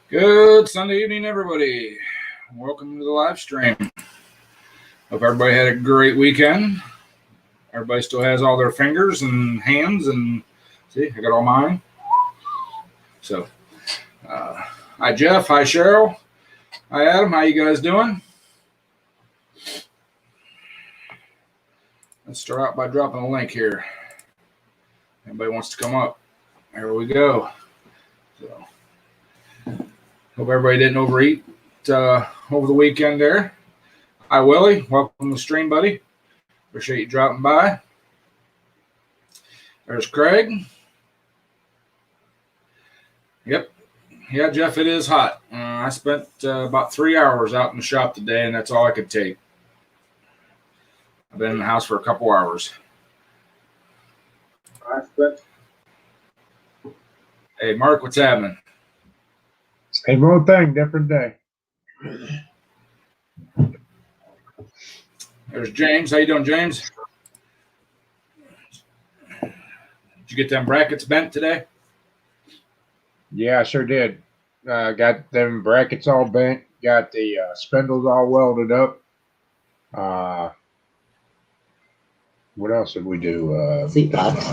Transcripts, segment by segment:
Good Sunday evening, everybody. Welcome to the live stream. Hope everybody had a great weekend. Everybody still has all their fingers and hands, and see, I got all mine. So, hi Jeff, hi Cheryl, hi Adam. How you guys doing? Let's start out by dropping a link here. Anybody wants to come up? There we go. So, hope everybody didn't overeat over the weekend there. Hi, Willie. Welcome to the stream, buddy. Appreciate you dropping by. There's Craig. Yep. Yeah, Jeff, it is hot. I spent about 3 hours out in the shop today, and that's all I could take. I've been in the house for a couple hours. Hey, Mark, what's happening? Same old thing, different day. There's James. How you doing, James? Did you get them brackets bent today? Yeah, I sure did. Got them brackets all bent. Got the spindles all welded up. What else did we do? Seat box.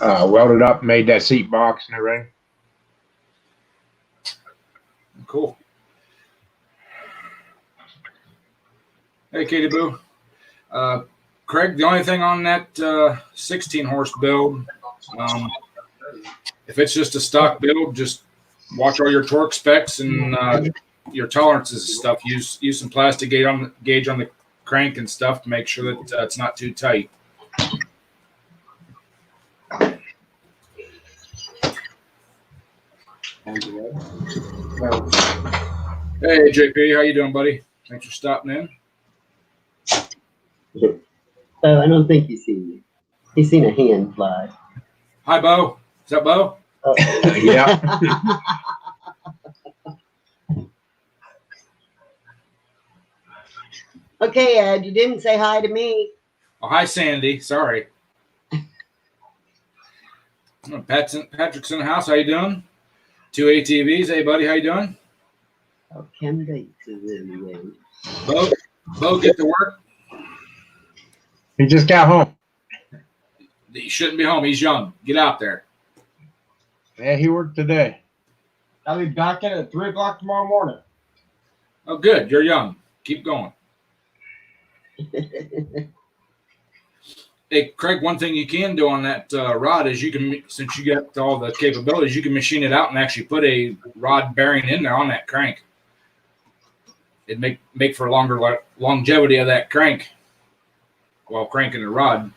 Welded up, made that seat box and everything. Cool. Hey, Katie Boo. Craig, the only thing on that 16 horse build, if it's just a stock build, just watch all your torque specs and your tolerances and stuff. Use some plastic gauge on the crank and stuff to make sure that it's not too tight. Hey, JP, how you doing, buddy? Thanks for stopping in. I don't think he's seen me. He's seen a hand fly. Hi, Bo. Is that Bo? Yeah. Okay, Ed, you didn't say hi to me. Oh, hi, Sandy. Sorry. Patrick's in the house. How you doing? 2 ATVs. Hey, buddy. How you doing? Oh, Ken Bates is in the way. Bo, get to work. He just got home. He shouldn't be home. He's young. Get out there. Yeah, he worked today. I'll be back in at 3 o'clock tomorrow morning. Oh, good. You're young. Keep going. Hey, Craig, one thing you can do on that rod is you can, since you got all the capabilities, you can machine it out and actually put a rod bearing in there on that crank. It'd make for longer longevity of that crank while cranking the rod,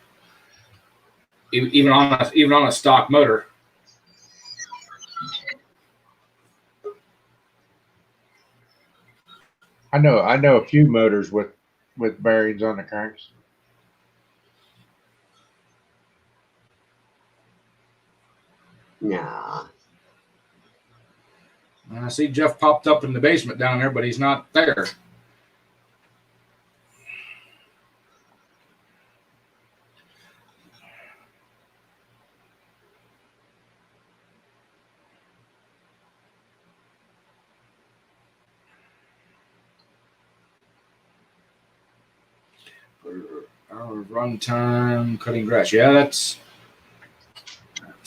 even on a stock motor. I know a few motors with bearings on the cranks. Nah. I see Jeff popped up in the basement down there, but he's not there. Hour of run time, cutting grass. Yeah, it's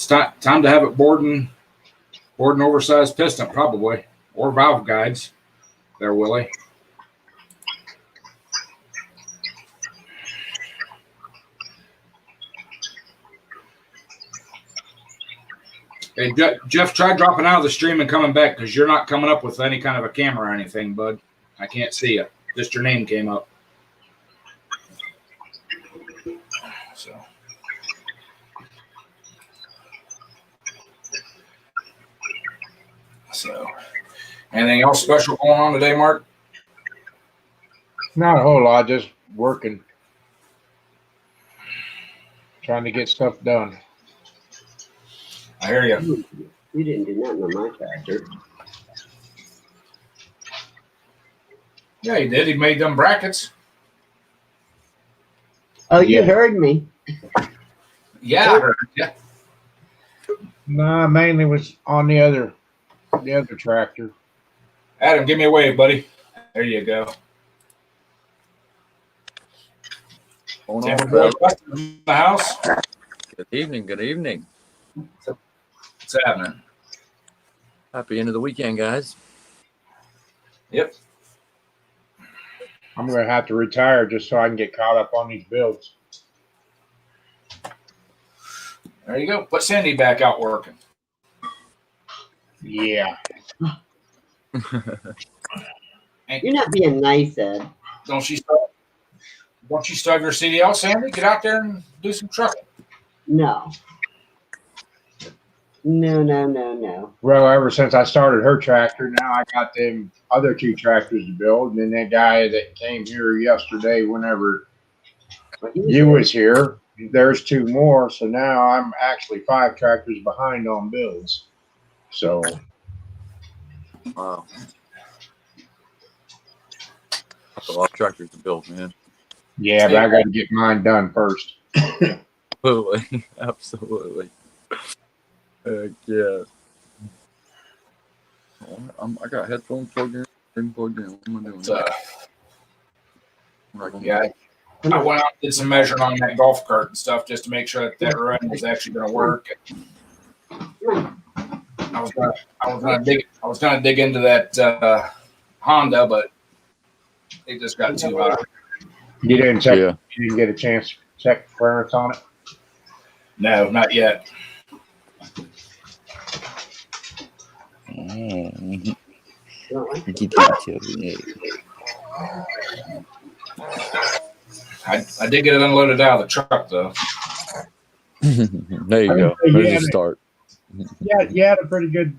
time to have it boarding oversized piston, probably, or valve guides. There, Willie. Hey, Jeff, try dropping out of the stream and coming back because you're not coming up with any kind of a camera or anything, bud. I can't see you. Just your name came up. So, anything else special going on today, Mark? Not a whole lot, just working. Trying to get stuff done. I hear you. You didn't do nothing on my tractor. Yeah, he did. He made them brackets. Oh, you Yeah. heard me. Yeah, I heard. Yeah. No, mainly was on the other tractor. Adam, give me a wave, buddy. There you go. Going Tampa on, Boy fellas? Buster's in the house. Good evening. Good evening. What's happening? Happy end of the weekend, guys. Yep. I'm going to have to retire just so I can get caught up on these builds. There you go. Put Cindy back out working. Yeah. You're not being nice, Ed. Don't you still have your CDL, Sandy? Get out there and do some trucking. No. No. Well, ever since I started her tractor, now I got them other 2 tractors to build. And then that guy that came here yesterday, whenever you was here, there's 2 more. So now I'm actually 5 tractors behind on builds. So Wow. That's a lot of tractors to build, man. yeah, but I got to get mine done first. Absolutely. Absolutely. Heck yeah. I got headphones plugged in. What am I doing? Yeah, I went out and did some measuring on that golf cart and stuff just to make sure that run was actually going to work. I was gonna dig into that Honda, but it just got too hot. You didn't check. Yeah. You didn't get a chance to check clearance on it. No, not yet. I did get it unloaded out of the truck though. There you go. There's a start. Yeah, you had a pretty good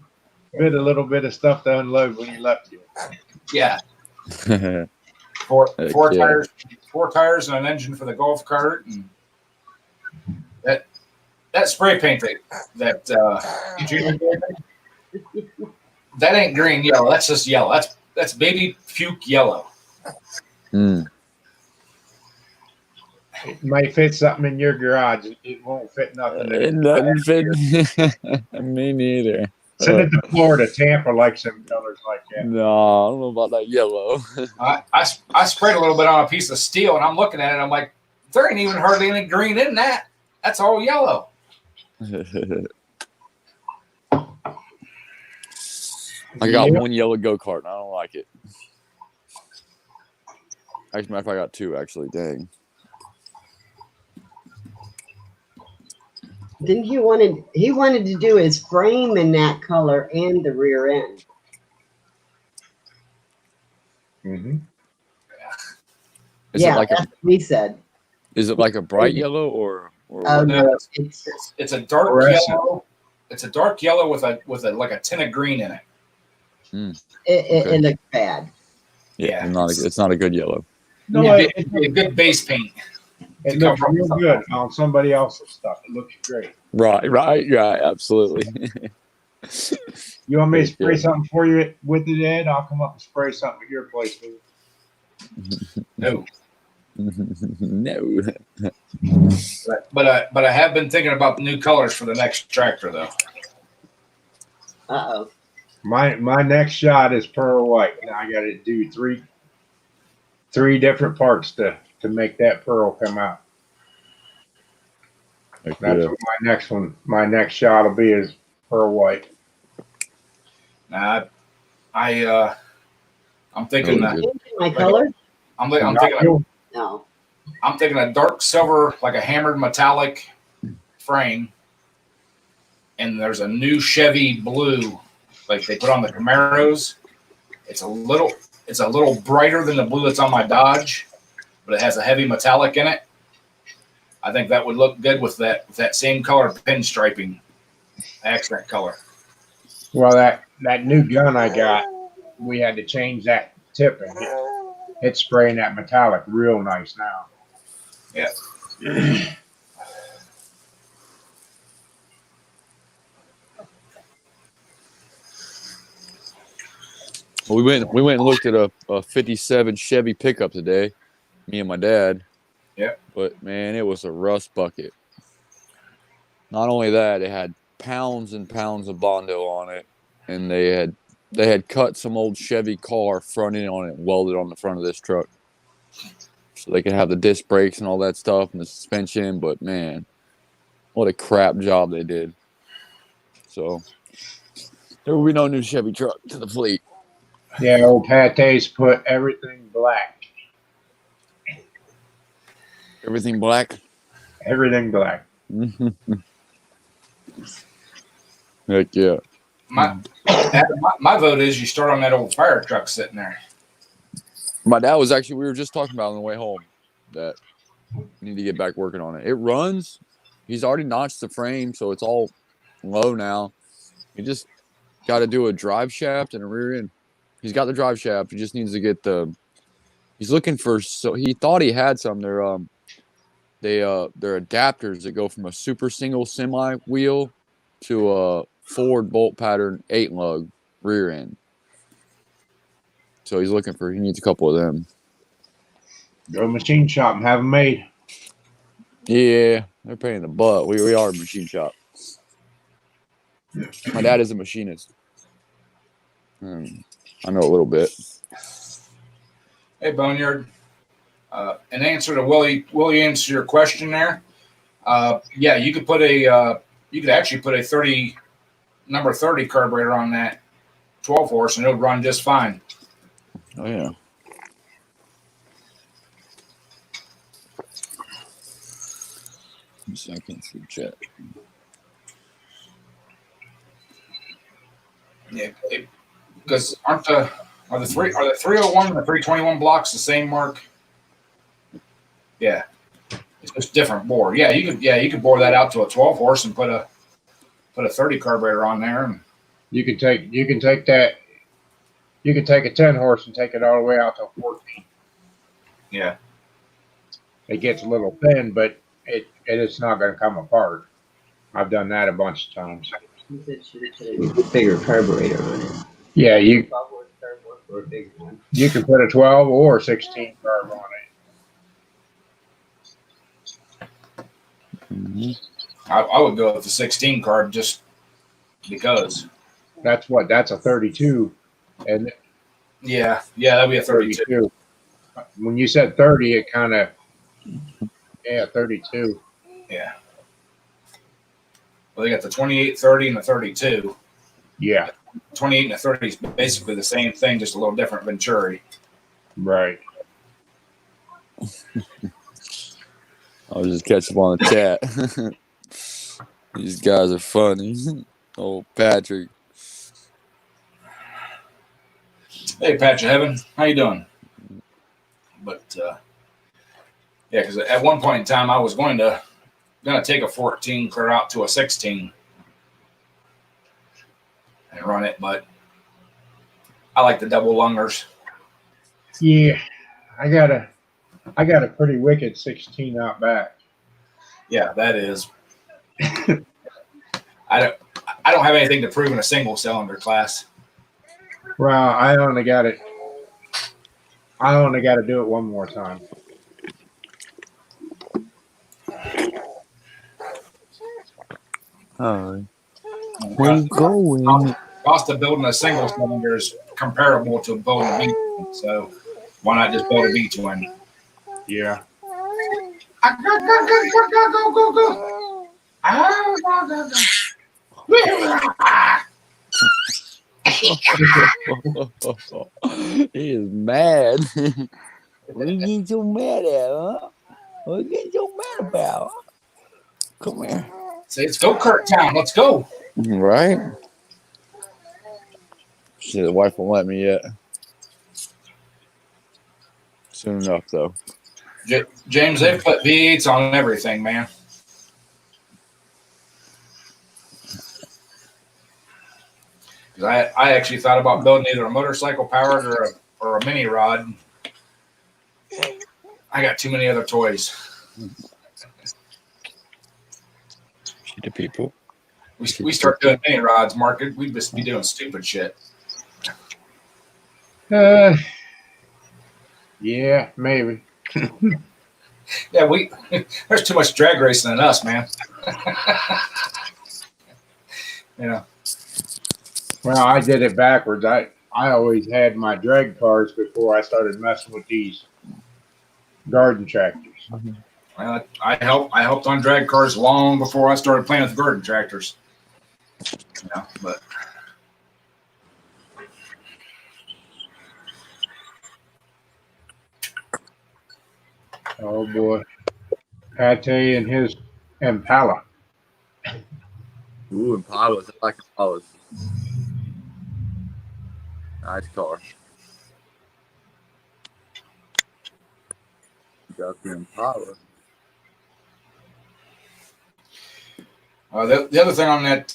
bit, a little bit of stuff to unload when you left here. Yeah, four tires and an engine for the golf cart, and that spray paint that that ain't green yellow. That's just yellow. That's baby puke yellow. Mm. It might fit something in your garage. It won't fit nothing. It doesn't fit me neither. Send it to Florida. Tampa likes some colors like that. No, I don't know about that yellow. I sprayed a little bit on a piece of steel, and I'm looking at it. I'm like, there ain't even hardly any green in that. That's all yellow. I got one yellow go-kart, and I don't like it. As a matter of fact, I got 2, actually. Dang. Didn't he wanted to do his frame in that color and the rear end. Mm-hmm. Is Yeah, it like that's what he said. Is it like a bright yellow or Oh, No, no, it's a dark Fluorescent. yellow. It's a dark yellow with a like a tint of green in it. it looks bad. Yeah. It's not a good yellow. No, Yeah, it it'd be a good base paint. it looks real good on somebody else's stuff. It looks great. Right, absolutely. You want me to spray Yeah. something for you with it, Ed? I'll come up and spray something at your place with it. No, No. but I have been thinking about the new colors for the next tractor though. Uh-oh. My next shot is pearl white. Now I got to do three different parts to make that pearl come out. That's what my next shot will be is pearl white. Now, I'm thinking that My color? I'm thinking No. I'm thinking a dark silver, like a hammered metallic frame, and there's a new Chevy blue, like they put on the Camaros. It's a little brighter than the blue that's on my Dodge, but it has a heavy metallic in it. I think that would look good with that same color pinstriping accent color. Well, that new gun I got, we had to change that tip, and it's spraying that metallic real nice now. Yeah. Well, we went and looked at a 57 Chevy pickup today, me and my dad. Yeah. But man, it was a rust bucket. Not only that, it had pounds and pounds of Bondo on it, and they had they had cut some old Chevy car front end on it and welded on the front of this truck. So they could have the disc brakes and all that stuff and the suspension, but man, what a crap job they did. So there will be no new Chevy truck to the fleet. Yeah, old Pate's put everything black. Everything black. Everything black. Heck yeah. My vote is you start on that old fire truck sitting there. My dad was actually, we were just talking about on the way home that we need to get back working on it. It runs. He's already notched the frame, so it's all low now. He just got to do a drive shaft and a rear end. He's got the drive shaft. He just needs to get he's looking for, so he thought he had some. They're adapters that go from a super single semi wheel to a Ford bolt pattern 8-lug rear end. So he needs a couple of them. Go to machine shop and have them made. Yeah, they're paying the butt. We are a machine shop. My dad is a machinist. I know a little bit. Hey, Boneyard. In answer to Willie answer your question there. Yeah, you could actually put a number 30 carburetor on that 12 horse and it would run just fine. Oh yeah. Seconds for chat. Yeah, because are the 301 and the 321 blocks the same mark? Yeah, it's just different bore. Yeah, you could bore that out to a 12 horse and put a 30 carburetor on there. And You can take a 10 horse and take it all the way out to a 14. yeah, It gets a little thin, but it's not going to come apart. I've done that a bunch of times. You said should put a bigger carburetor on it. Yeah, you 12 horse carburetor or a bigger one. you can put a 12 or 16 carb on it. Mm-hmm. I would go with the 16 carb just because. That's a 32, and Yeah, that'd be a 32. When you said 30, it kind of 32. Yeah. Well, they got the 28, 30, and the 32. Yeah, 28 and the 30 is basically the same thing, just a little different Venturi. right. I was just catching up on the chat. These guys are funny. Oh, Patrick. Hey, Patch of Heaven, how you doing? But yeah, because at one point in time, I was gonna take a 14 clear out to a 16 and run it, but I like the double lungers. Yeah, I got a pretty wicked 16 out back. Yeah, that is. I don't have anything to prove in a single cylinder class. Well, I only got to do it one more time. All right. Where you going? Cost of building a single cylinder is comparable to building a V-twin, so why not just build a V-twin? Yeah. He is mad. What are you getting so mad at, huh? What are you getting so mad about? Come here. Say it's go-kart town. Let's go. Right? Shit, the wife won't let me yet. Soon enough, though. James, they've put V8s on everything, man. Because I actually thought about building either a motorcycle powered or a mini rod. I got too many other toys. To people. We start doing mini rods, Mark. We'd just be doing stupid shit. Yeah, maybe. Yeah, there's too much drag racing in us, man. You know. Well, I did it backwards. I always had my drag cars before I started messing with these garden tractors. I helped on drag cars long before I started playing with garden tractors. Yeah, but Oh boy, Pate and his Impala. Ooh, Impalas. I like Impalas. Nice car. Got the Impala. the other thing on that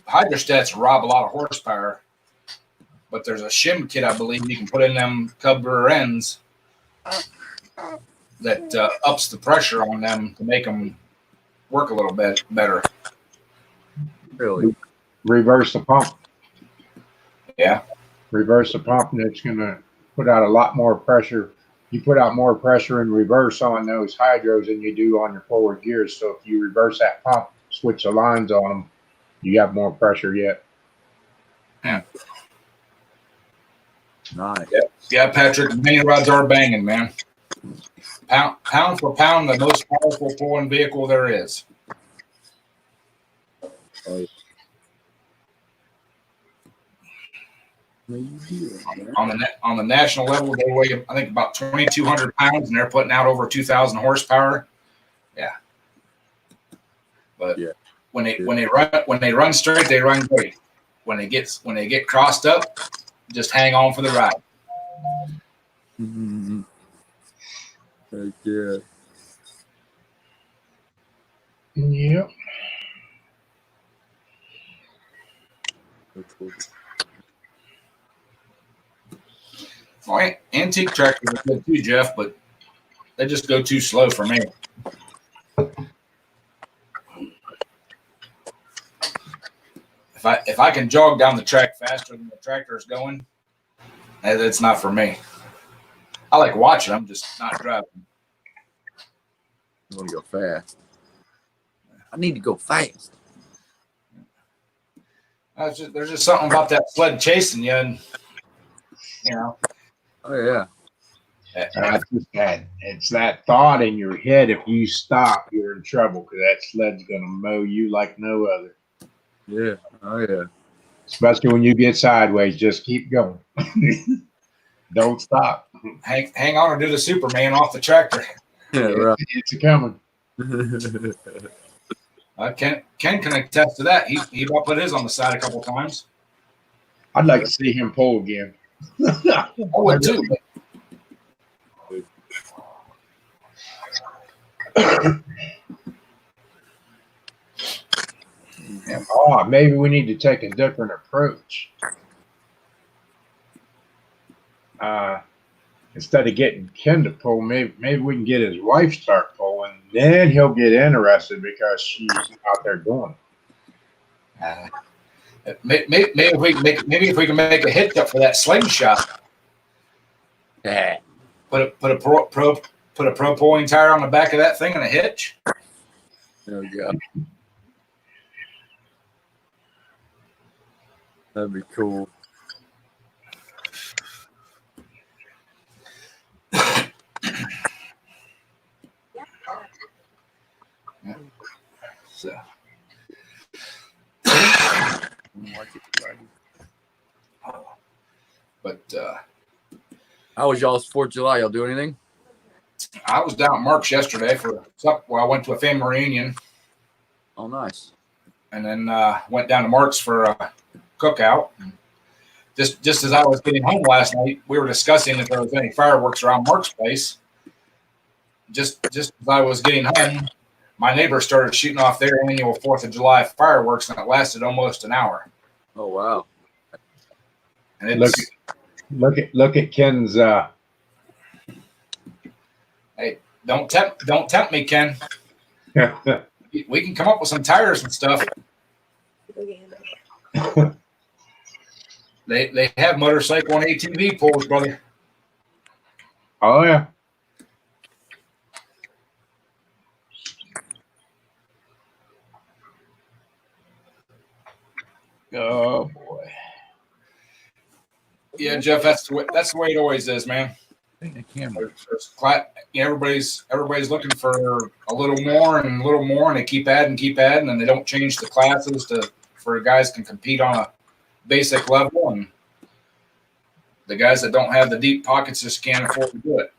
hydrostats rob a lot of horsepower, but there's a shim kit I believe you can put in them cub rear ends that ups the pressure on them to make them work a little bit better. Really? Reverse the pump. Yeah. Reverse the pump, and it's going to put out a lot more pressure. You put out more pressure in reverse on those hydros than you do on your forward gears. So if you reverse that pump, switch the lines on them, you got more pressure yet. Yeah. Nice. Yeah, Patrick, mini rods are banging, man. Pound for pound, the most powerful pulling vehicle there is. Oh, yeah. On the national level, they weigh I think about 2,200 pounds, and they're putting out over 2,000 horsepower. Yeah, but Yeah. when they run straight, they run great. When they get crossed up, just hang on for the ride. Mm-hmm. Heck yeah. Yep. That's cool. Well, antique tractors are good too, Jeff, but they just go too slow for me. If I can jog down the track faster than the tractor is going, it's not for me. I like watching them, just not driving. I want to go fast. I need to go fast. There's just something about that sled chasing you, and you know. Oh yeah. It's that thought in your head. If you stop, you're in trouble because that sled's going to mow you like no other. Yeah. Oh yeah. Especially when you get sideways, just keep going. Don't stop. Hang on or do the Superman off the tractor. Yeah. Right. It's a coming. Ken can attest to that. He about put his on the side a couple times. I'd like to see him pull again. I would too. Oh, maybe we need to take a different approach. Instead of getting Ken to pull, maybe we can get his wife start pulling. Then he'll get interested because she's out there doing it. Maybe if we can make a hitch up for that slingshot. Yeah. Put a pro pulling tire on the back of that thing and a hitch. There we go. That'd be cool. So. But how was y'all's 4th of July? Y'all do anything? I was down at Mark's yesterday I went to a family reunion. Oh, nice. And then went down to Mark's for a cookout. Just as I was getting home last night, we were discussing if there was any fireworks around Mark's place. Just as I was getting home, my neighbor started shooting off their annual 4th of July fireworks, and it lasted almost an hour. Oh wow! And it's look at Ken's. Hey, don't tempt me, Ken. We can come up with some tires and stuff. They have motorcycle and ATV pulls, brother. Oh yeah. Oh boy. Yeah, Jeff, that's the way it always is, man. Everybody's looking for a little more and a little more, and they keep adding, and they don't change the classes for guys can compete on a basic level, and the guys that don't have the deep pockets just can't afford to do it.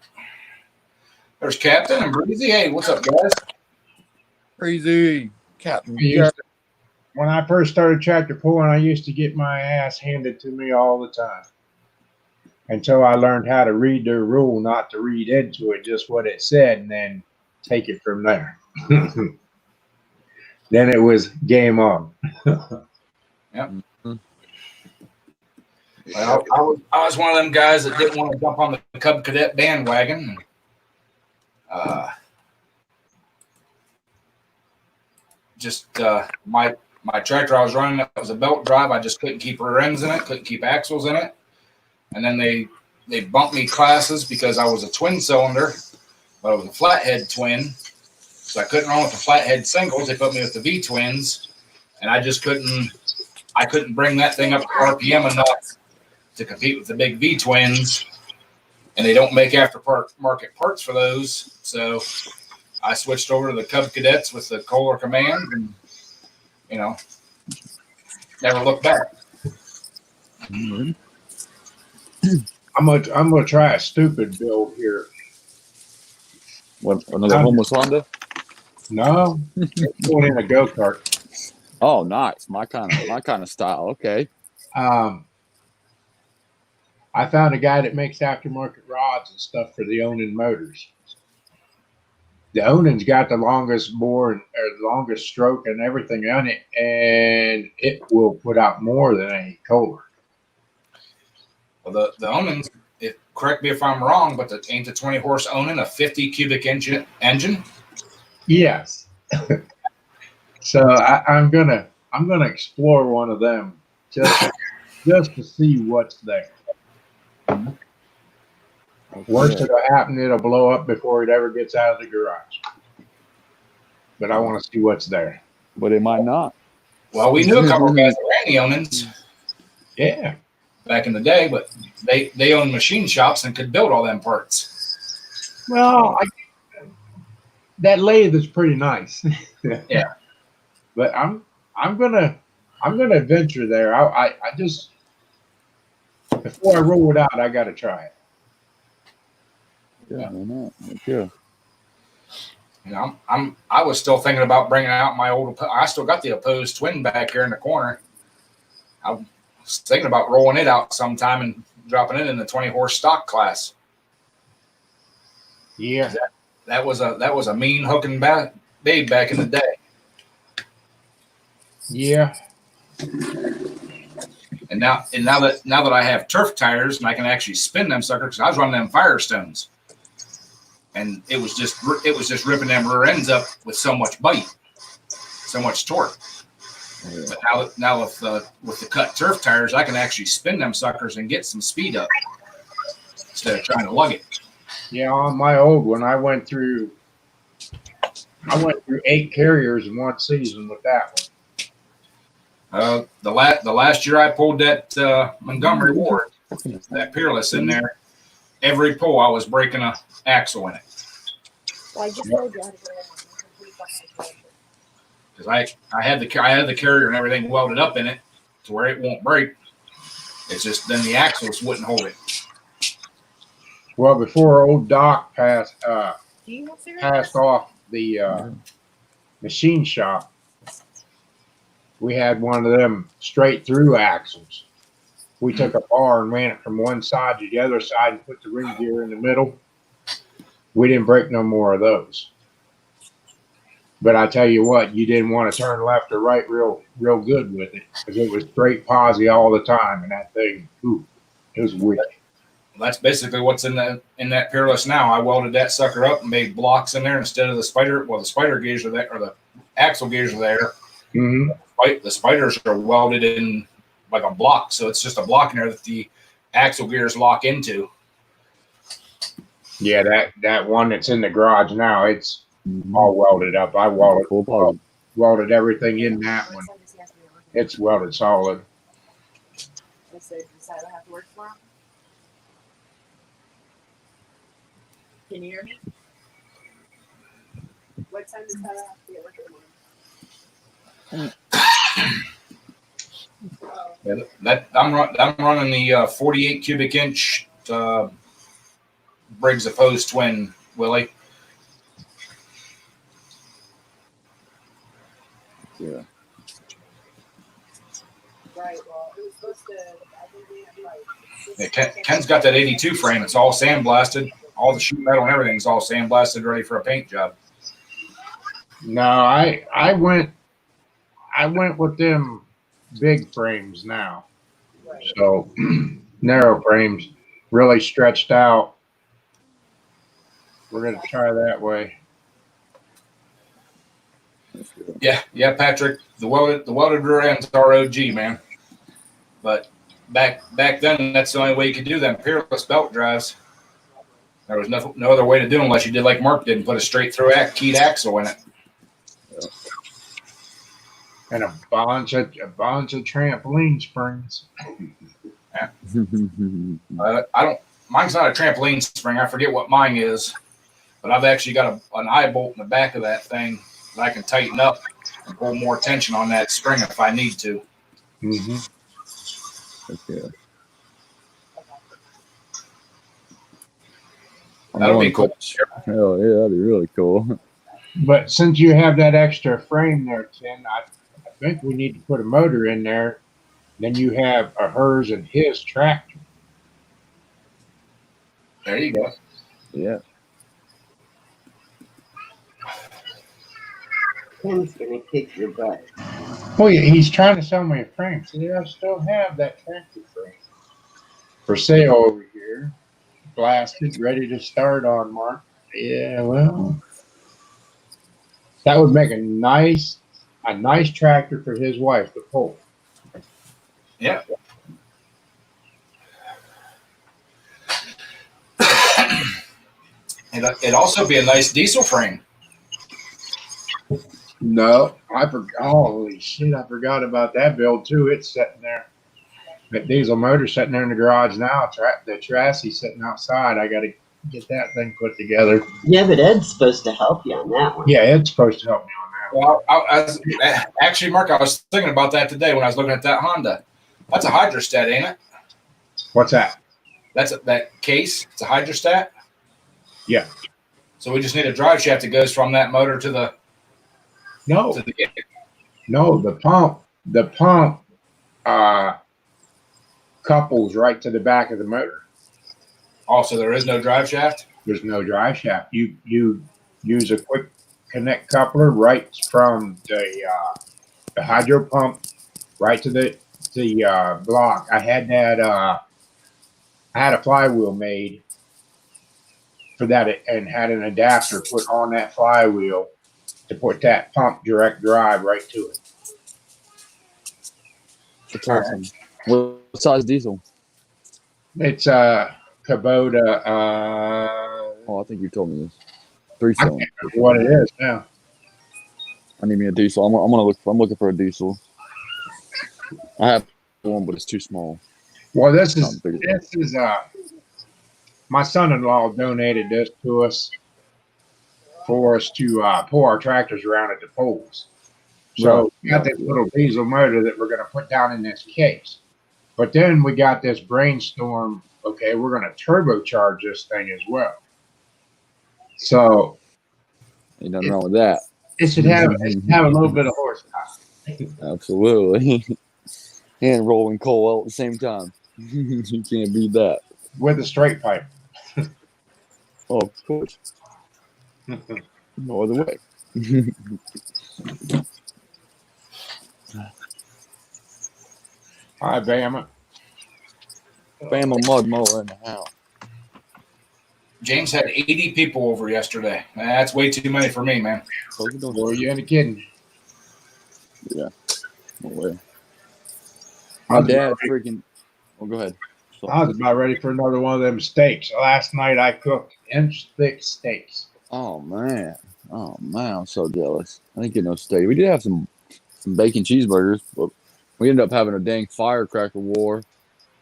There's Captain and Breezy. Hey, what's up, guys? Crazy Captain. When I first started tractor pulling, I used to get my ass handed to me all the time. Until I learned how to read the rule, not to read into it, just what it said, and then take it from there. Then it was game on. Yep. Well, I was one of them guys that didn't want to jump on the Cub Cadet bandwagon. My tractor I was running, that was a belt drive. I just couldn't keep rear ends in it, couldn't keep axles in it. And then they bumped me classes because I was a twin cylinder, but I was a flathead twin. So I couldn't run with the flathead singles. They put me with the V twins, and I couldn't bring that thing up to RPM enough to compete with the big V twins. And they don't make aftermarket parts for those. So I switched over to the Cub Cadets with the Kohler Command, and never looked back. Mm-hmm. I'm gonna try a stupid build here. What, another homeless Honda? No, it's going in a go-kart. Oh, nice. My kind of style. Okay. I found a guy that makes aftermarket rods and stuff for the Onan motors. The Onan's got the longest bore or the longest stroke and everything on it, and it will put out more than a Kohler. Well, the Onans, correct me if I'm wrong, but ain't the 20 horse Onan a 50 cubic engine? Yes. So I'm gonna explore one of them just to see what's there. Worst that'll happen, it'll blow up before it ever gets out of the garage. But I want to see what's there. But it might not. Well, we knew a couple of guys that ran the Onans. Yeah. Back in the day, but they owned machine shops and could build all them parts. Well, that lathe is pretty nice. Yeah. But I'm gonna venture there. I just before I roll it out, I gotta try it. Yeah, why not? Yeah. I was still thinking about bringing out my old. I still got the opposed twin back here in the corner. I was thinking about rolling it out sometime and dropping it in the 20 horse stock class. Yeah, that was a mean hooking babe back in the day. Yeah. And now that I have turf tires and I can actually spin them suckers, because I was running them Firestones, and it was just ripping them rear ends up with so much bite, so much torque. Yeah. But now with the cut turf tires, I can actually spin them suckers and get some speed up instead of trying to lug it. Yeah, on my old one, I went through 8 carriers in one season with that one. The last year I pulled that Montgomery Ward, that Peerless in there, every pull I was breaking an axle in it. Well, I just told you how to go in. Because I had the carrier and everything welded up in it to where it won't break. It's just then the axles wouldn't hold it. Well, before old Doc passed off the machine shop, we had one of them straight through axles. We took a bar and ran it from one side to the other side and put the ring gear in the middle. We didn't break no more of those. But I tell you what, you didn't want to turn left or right real good with it, because it was straight posy all the time, and that thing, it was weird. That's basically what's in that Peerless now. I welded that sucker up and made blocks in there instead of the spider. Well, the spider gauge are there, or the axle gauge are there. Mm-hmm. The spiders are welded in like a block, so it's just a block in there that the axle gears lock into. Yeah, that one that's in the garage now, it's all welded up. I welded everything in that one. It's welded solid. So decide I have to work tomorrow. Can you hear me? What time does Tyler have to get work tomorrow? Yeah, that I'm running the 48 cubic inch Briggs opposed twin, Willie. Yeah. Right. Well, it was supposed to. I think we had like. Yeah, Ken's got that 82 frame. It's all sandblasted. All the sheet metal and everything's all sandblasted, ready for a paint job. No, I went with them big frames now. Right. So narrow frames, really stretched out. We're gonna try that way. Yeah, Patrick. The welded rear ends are OG, man. But back then, that's the only way you could do them peerless belt drives. There was no other way to do them unless you did like Mark did and put a straight through keyed axle in it. And a bunch of trampoline springs. I don't. Mine's not a trampoline spring. I forget what mine is, but I've actually got an eye bolt in the back of that thing that I can tighten up and pull more tension on that spring if I need to. Mm-hmm. Okay. That'll be cool. Hell yeah, that'd be really cool. But since you have that extra frame there, Ken, I think we need to put a motor in there. Then you have a hers and his tractor. There you go. Yeah. Ken's gonna kick your butt. Oh yeah, he's trying to sell me a frame. See, I still have that tractor frame for sale over here. Blasted, ready to start on, Mark. Yeah, well, that would make a nice tractor for his wife to pull. Yeah. It'd also be a nice diesel frame. No, I forgot. Holy shit, I forgot about that build too. It's sitting there. That diesel motor sitting there in the garage now. The chassis sitting outside. I got to get that thing put together. Yeah, but Ed's supposed to help you on that one. Yeah, Ed's supposed to help me on that. Well, actually, Mark, I was thinking about that today when I was looking at that Honda. That's a hydrostat, ain't it? What's that? That case. It's a hydrostat. Yeah. So we just need a drive shaft that goes from that motor to the. No, To the no, the pump couples right to the back of the motor. Also, there is no drive shaft. There's no drive shaft. You use a quick connect coupler right from the hydro pump right to the block. I had that. I had a flywheel made for that, and had an adapter put on that flywheel to put that pump direct drive right to it. That's awesome. What size diesel? It's a Kubota. Oh, I think you told me this. I 3-cylinder. can't remember what it is now. I need me a diesel. I'm looking for a diesel. I have one, but it's too small. Well, this Not is big. my son-in-law donated this to us for us to pull our tractors around at the poles. So Right. we got this little diesel motor that we're going to put down in this case. But then we got this brainstorm. Okay, we're going to turbocharge this thing as well. So Ain't nothing wrong with that. it should have a little bit of horsepower. Absolutely. And rolling coal at the same time. You can't beat that. With a straight pipe. Oh, of course. No other way. Hi, Bama. Bama mud mower in the house. James had 80 people over yesterday. That's way too many for me, man. So we don't Boy, you ain't kidding. Yeah. No way. I My was dad about ready- freaking. Oh, go ahead. So, I was about ready for another one of them steaks. Last night I cooked inch-thick steaks. oh man. I'm so jealous. I didn't get no steak. We did have some bacon cheeseburgers, but we ended up having a dang firecracker war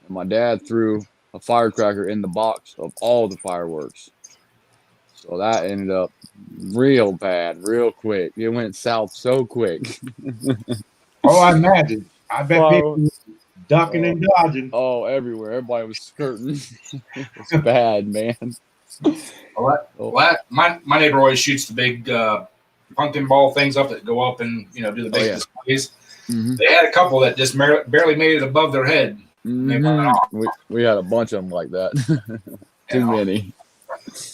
And my dad threw a firecracker in the box of all the fireworks. So that ended up real bad, real quick. It went south so quick. Oh, I imagine. I bet Wow. people were ducking and dodging. Oh, everywhere. Everybody was skirting. It's bad, man. My neighbor always shoots the big pumpkin ball things up that go up and do the big displays. Mm-hmm. They had a couple that just barely made it above their head. They went off. We had a bunch of them like that. Too many.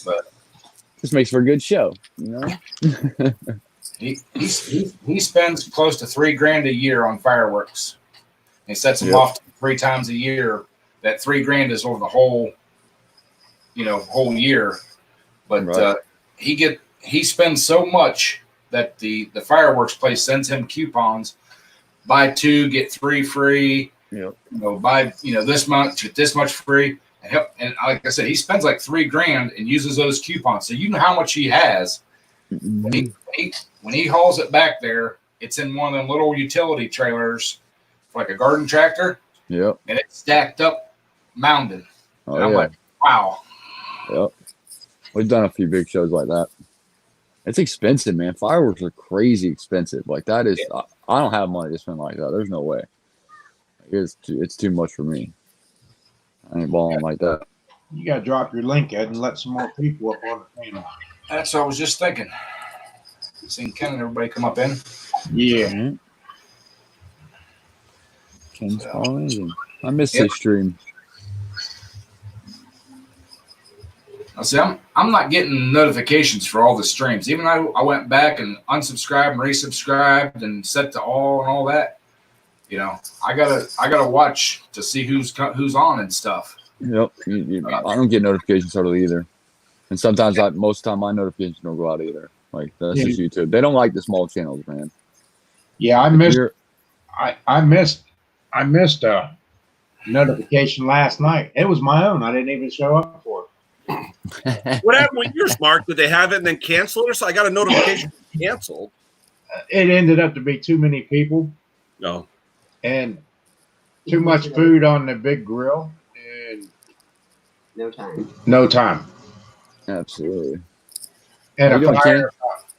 But this makes for a good show, he spends close to $3,000 a year on fireworks. He sets them off 3 times a year. That $3,000 is over the whole year. But right. he spends so much that the fireworks place sends him coupons. Buy 2, get 3 free. Yep. Buy this month, get this much free. And like I said, he spends like $3,000 and uses those coupons. So you know how much he has. Mm-hmm. When he hauls it back there, it's in one of them little utility trailers, like a garden tractor. Yep. And it's stacked up, mounded. Oh, and I'm like, wow. Yep. We've done a few big shows like that. It's expensive, man. Fireworks are crazy expensive. Like that is, I don't have money to spend like that. There's no way. It's too much for me. I ain't balling like that. You got to drop your link, Ed, and let some more people up on the panel. That's what I was just thinking. Seeing Ken and everybody come up in. Yeah. Mm-hmm. Ken's amazing. I missed his stream. I see. I'm not getting notifications for all the streams. Even I went back and unsubscribed and resubscribed and set to all and all that. I gotta watch to see who's on and stuff. Yep. I don't get notifications hardly either. And sometimes most of the time my notifications don't go out either. Like that's just YouTube. They don't like the small channels, man. Yeah, I missed a notification last night. It was my own. I didn't even show up for it. What happened with yours, Mark? Did they have it and then cancel it, or so? I got a notification canceled. It ended up to be too many people. No. And too much food on the big grill and no time. Absolutely. And a fire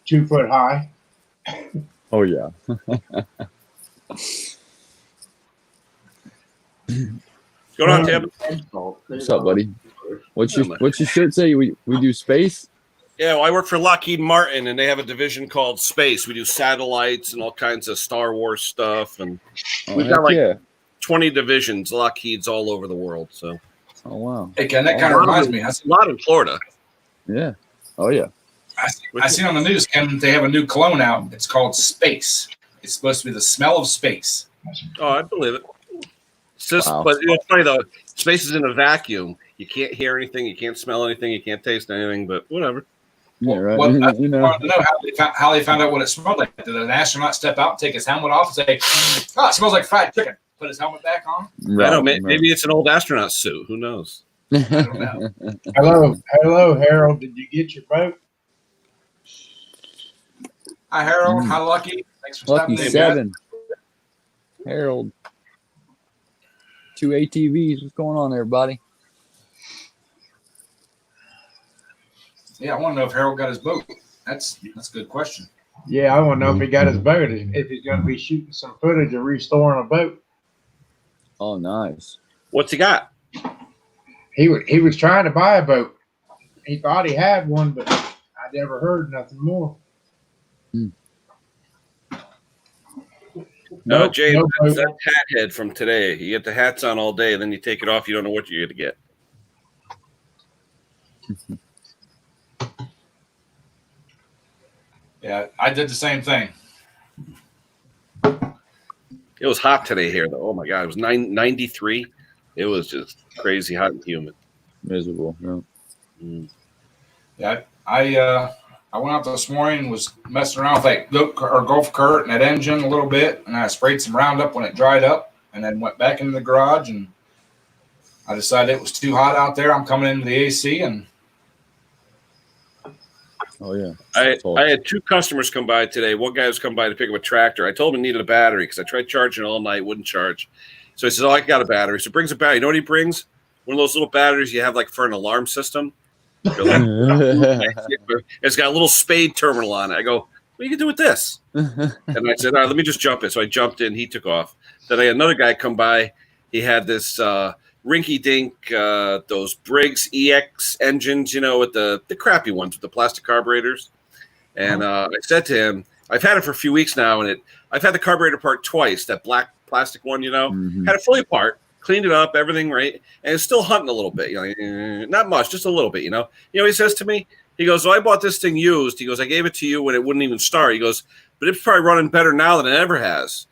2 foot high. Oh yeah. What's going on, Tim? What's up, buddy? What's your shirt say? We do space? Yeah, well, I work for Lockheed Martin, and they have a division called Space. We do satellites and all kinds of Star Wars stuff, and we've got like 20 divisions. Lockheed's all over the world. So, oh wow. Hey, Ken, that kind of reminds me. A lot in Florida. Yeah. Oh yeah. I seen on the news, Ken, they have a new cologne out. It's called Space. It's supposed to be the smell of space. Oh, I believe it. It's just, but it's funny though. Space is in a vacuum. You can't hear anything. You can't smell anything. You can't taste anything. But whatever. Yeah, right. Well, I wanted to know how they found out what it smelled like. Did an astronaut step out, take his helmet off, and say, "Oh, it smells like fried chicken"? Put his helmet back on. Right, I don't know. Maybe it's an old astronaut suit. Who knows? I don't Hello, know. Harold. Did you get your boat? Hi, Harold. Hi, Lucky. Thanks for Lucky stopping in. 7. Harold. 2 ATVs. What's going on, everybody? Yeah, I want to know if Harold got his boat. That's a good question. Yeah, I want to know if he got his boat. If he's going to be shooting some footage of restoring a boat. Oh, nice. What's he got? He was trying to buy a boat. He thought he had one, but I never heard nothing more. No, Jay, that's that hat head from today. You get the hats on all day, then you take it off. You don't know what you're going to get. Yeah, I did the same thing. It was hot today here, though. Oh, my God. It was 93. It was just crazy hot and humid. Miserable. Yeah, I went out this morning and was messing around with that golf cart and that engine a little bit, and I sprayed some Roundup when it dried up, and then went back into the garage, and I decided it was too hot out there. I'm coming into the AC, and oh yeah. I had 2 customers come by today. One guy was come by to pick up a tractor. I told him he needed a battery because I tried charging all night, wouldn't charge. So he says, "Oh, I got a battery." So he brings a battery. You know what he brings? One of those little batteries you have like for an alarm system. It's got a little spade terminal on it. I go, "What are you gonna do with this?" And I said, "All right, let me just jump in." So I jumped in. He took off. Then I had another guy come by. He had this rinky-dink, those Briggs EX engines, with the crappy ones with the plastic carburetors. And I said to him, "I've had it for a few weeks now, and I've had the carburetor part twice. That black plastic one, had it fully apart." Cleaned it up, everything right, and it's still hunting a little bit. Not much, just a little bit. You know what he says to me? He goes, "Oh, I bought this thing used." He goes, "I gave it to you when it wouldn't even start." He goes, "But it's probably running better now than it ever has."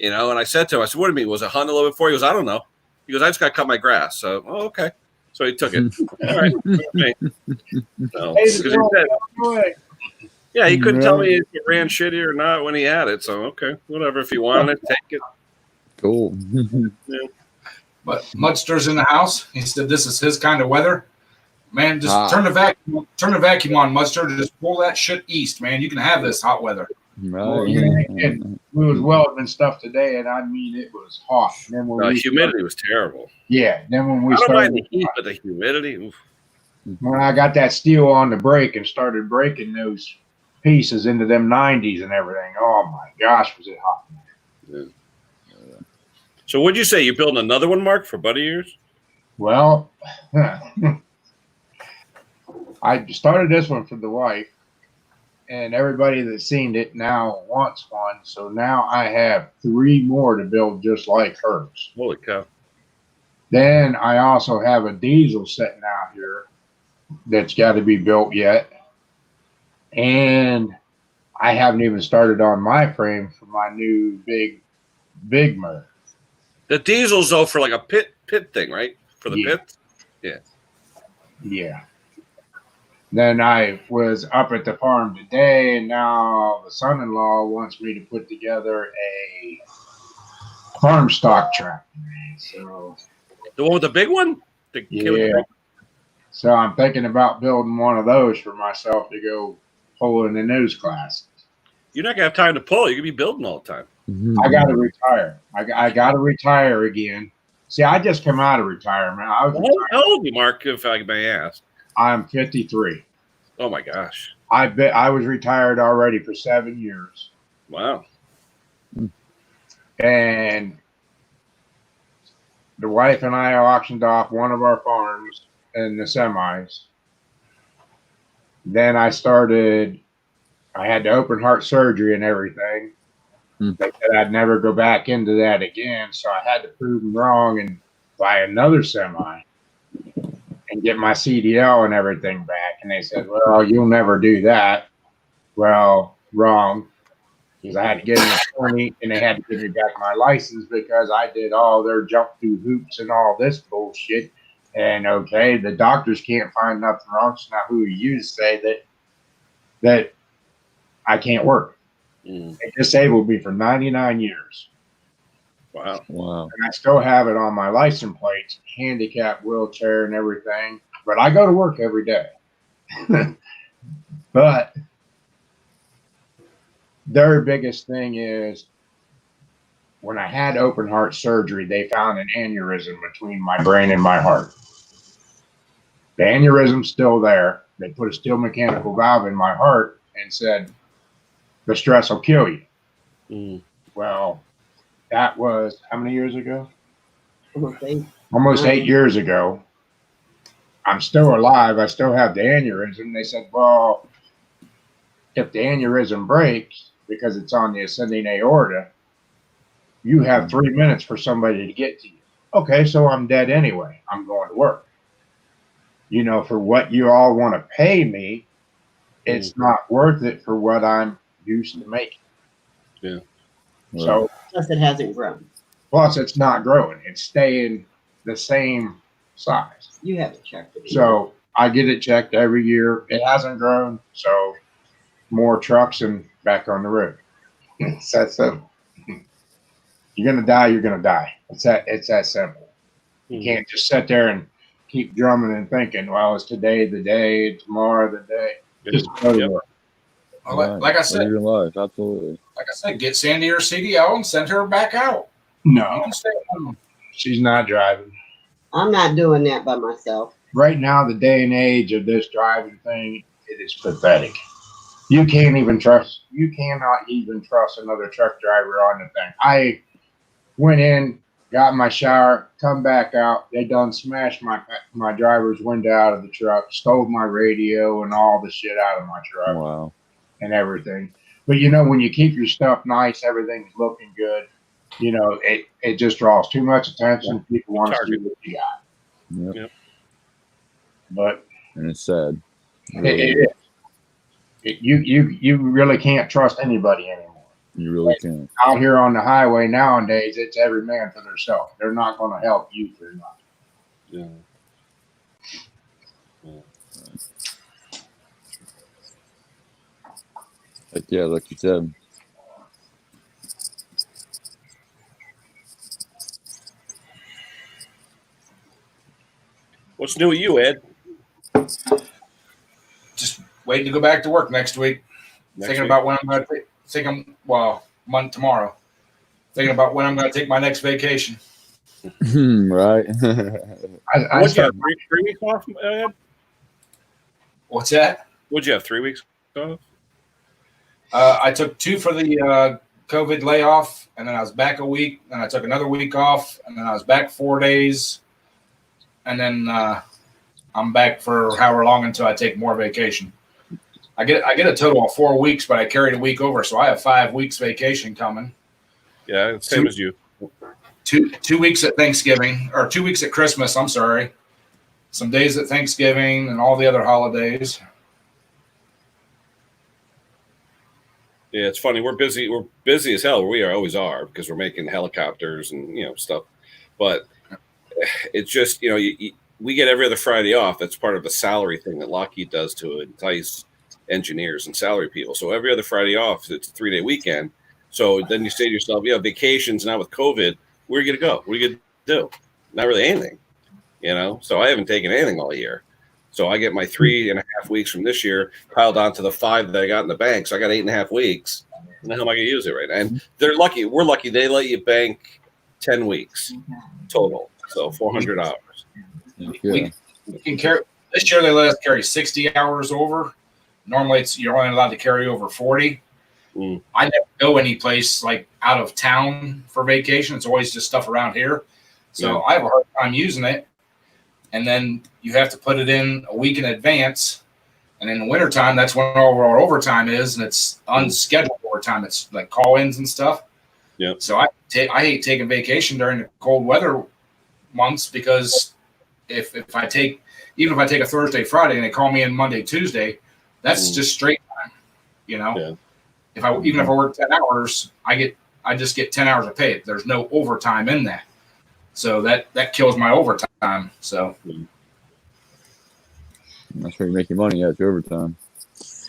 And I said to him, "I said, what do you mean? Was it hunting a little bit before?" He goes, "I don't know." He goes, "I just got to cut my grass." So, okay. So he took it. All right. Yeah, he couldn't tell me if it ran shitty or not when he had it. So, okay, whatever. If he wanted it, take it. Cool. Yeah. But Mudster's in the house. He said this is his kind of weather. Man, just turn the vacuum on, Mudster. Just pull that shit east, man. You can have this hot weather. Right. We was welding and stuff today, and I mean it was hot. Then when Humidity was terrible. Yeah. Then when we I don't started, mind the heat, but the humidity. Oof. when I got that steel on the brake and started breaking those pieces into them 90s and everything, oh my gosh, was it hot. Yeah. So what'd you say? You're building another one, Mark, for buddy yours? Well, I started this one for the wife, and everybody that's seen it now wants one. So now I have 3 more to build just like hers. Holy cow. Then I also have a diesel sitting out here that's got to be built yet. And I haven't even started on my frame for my new big motor. The diesel's though for like a pit thing, right? For the pit? Yeah. Yeah. Then I was up at the farm today, and now the son-in-law wants me to put together a farm stock tractor. So the one with the big one? Yeah. So I'm thinking about building one of those for myself to go pull in the news class. You're not gonna have time to pull. You're gonna be building all the time. I got to retire. I got to retire again. See, I just come out of retirement. How old are you, Mark, if I may ask? I'm 53. Oh, my gosh. I was retired already for 7 years. Wow. And the wife and I auctioned off one of our farms in the semis. Then I had the open heart surgery and everything. They said I'd never go back into that again, so I had to prove them wrong and buy another semi and get my CDL and everything back. And they said, "Well, you'll never do that." Well, wrong, because I had to get an attorney and they had to give me back my license because I did all their jump through hoops and all this bullshit. And okay, the doctors can't find nothing wrong. So now who are you to say that I can't work? They disabled me for 99 years. Wow. And I still have it on my license plates, handicap, wheelchair, and everything. But I go to work every day. But their biggest thing is when I had open heart surgery, they found an aneurysm between my brain and my heart. The aneurysm's still there. They put a steel mechanical valve in my heart and said, the stress will kill you. Well, that was how many years ago? Almost 8 years ago. I'm still alive. I still have the aneurysm. They said, well, if the aneurysm breaks because it's on the ascending aorta, you have 3 minutes for somebody to get to you. Okay, so I'm dead anyway. I'm going to work. For what you all want to pay me, it's not worth it for what I'm used to making. Yeah. So plus it hasn't grown. Plus it's not growing. It's staying the same size. You have to check it. So I get it checked every year. It hasn't grown, so more trucks and back on the road. It's that simple. You're gonna die, you're gonna die. It's that simple. You can't just sit there and keep drumming and thinking, well, it's today the day, tomorrow the day. Just go to work. Like I said, your life, absolutely. Like I said, get Sandy her CDL and send her back out. No. You can stay at home. She's not driving. I'm not doing that by myself. Right now, the day and age of this driving thing, it is pathetic. You cannot even trust another truck driver on the thing. I went in, got my shower, come back out. They done smashed my driver's window out of the truck, stole my radio and all the shit out of my truck. Wow. And everything. But you know, when you keep your stuff nice, everything's looking good. You know, it just draws too much attention. People want to see what you got. Yep. But And it's sad. You really can't trust anybody anymore. You really can't. Out here on the highway nowadays, it's every man for themselves. They're not going to help you for nothing. Yeah. Like, yeah, like you said. What's new with you, Ed? Just waiting to go back to work next week. Thinking about when I'm going to tomorrow. Thinking about when I'm going to take my next vacation. Right. Would you have 3 weeks off, Ed? What's that? Would you have 3 weeks off? I took 2 for the COVID layoff, and then I was back a week, and I took another week off, and then I was back 4 days, and then I'm back for however long until I take more vacation. I get a total of 4 weeks, but I carried a week over, so I have 5 weeks vacation coming. Yeah, same as you. 2 weeks at Thanksgiving, or 2 weeks at Christmas. I'm sorry, some days at Thanksgiving and all the other holidays. Yeah, it's funny. We're busy. We're busy as hell. We always are because we're making helicopters and stuff. But it's just we get every other Friday off. That's part of the salary thing that Lockheed does to entice engineers and salary people. So every other Friday off, it's a 3-day weekend. So then you say to yourself, vacations now with COVID, where are you going to go? What are you going to do? Not really anything, So I haven't taken anything all year. So I get my 3.5 weeks from this year piled onto the 5 that I got in the bank. So I got 8.5 weeks. And the hell am I going to use it right now? And they're lucky. We're lucky. They let you bank 10 weeks total. So 400 hours. We can carry this year. They let us carry 60 hours over. Normally, you're only allowed to carry over 40. I never go any place like out of town for vacation. It's always just stuff around here. So I have a hard time using it. And then you have to put it in a week in advance. And in the wintertime, that's when all our overtime is, and it's unscheduled overtime. It's like call-ins and stuff. Yeah. So I hate taking vacation during the cold weather months because if I take a Thursday, Friday, and they call me in Monday, Tuesday, that's just straight time. Yeah. If I work 10 hours, I just get 10 hours of pay. There's no overtime in that. So that kills my overtime. So that's where you make your money at, your overtime.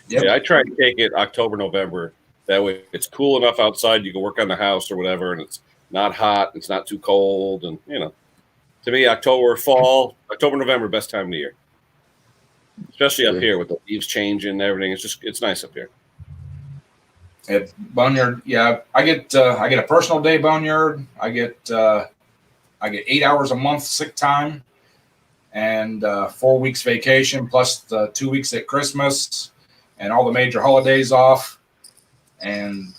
Yep. Yeah, I try to take it October, November. That way it's cool enough outside. You can work on the house or whatever, and it's not hot. It's not too cold. And, to me, October, November, best time of the year. Especially up here with the leaves changing and everything. It's nice up here. At Boneyard, I get a personal day Boneyard. I get 8 hours a month sick time and 4 weeks vacation plus the 2 weeks at Christmas and all the major holidays off. And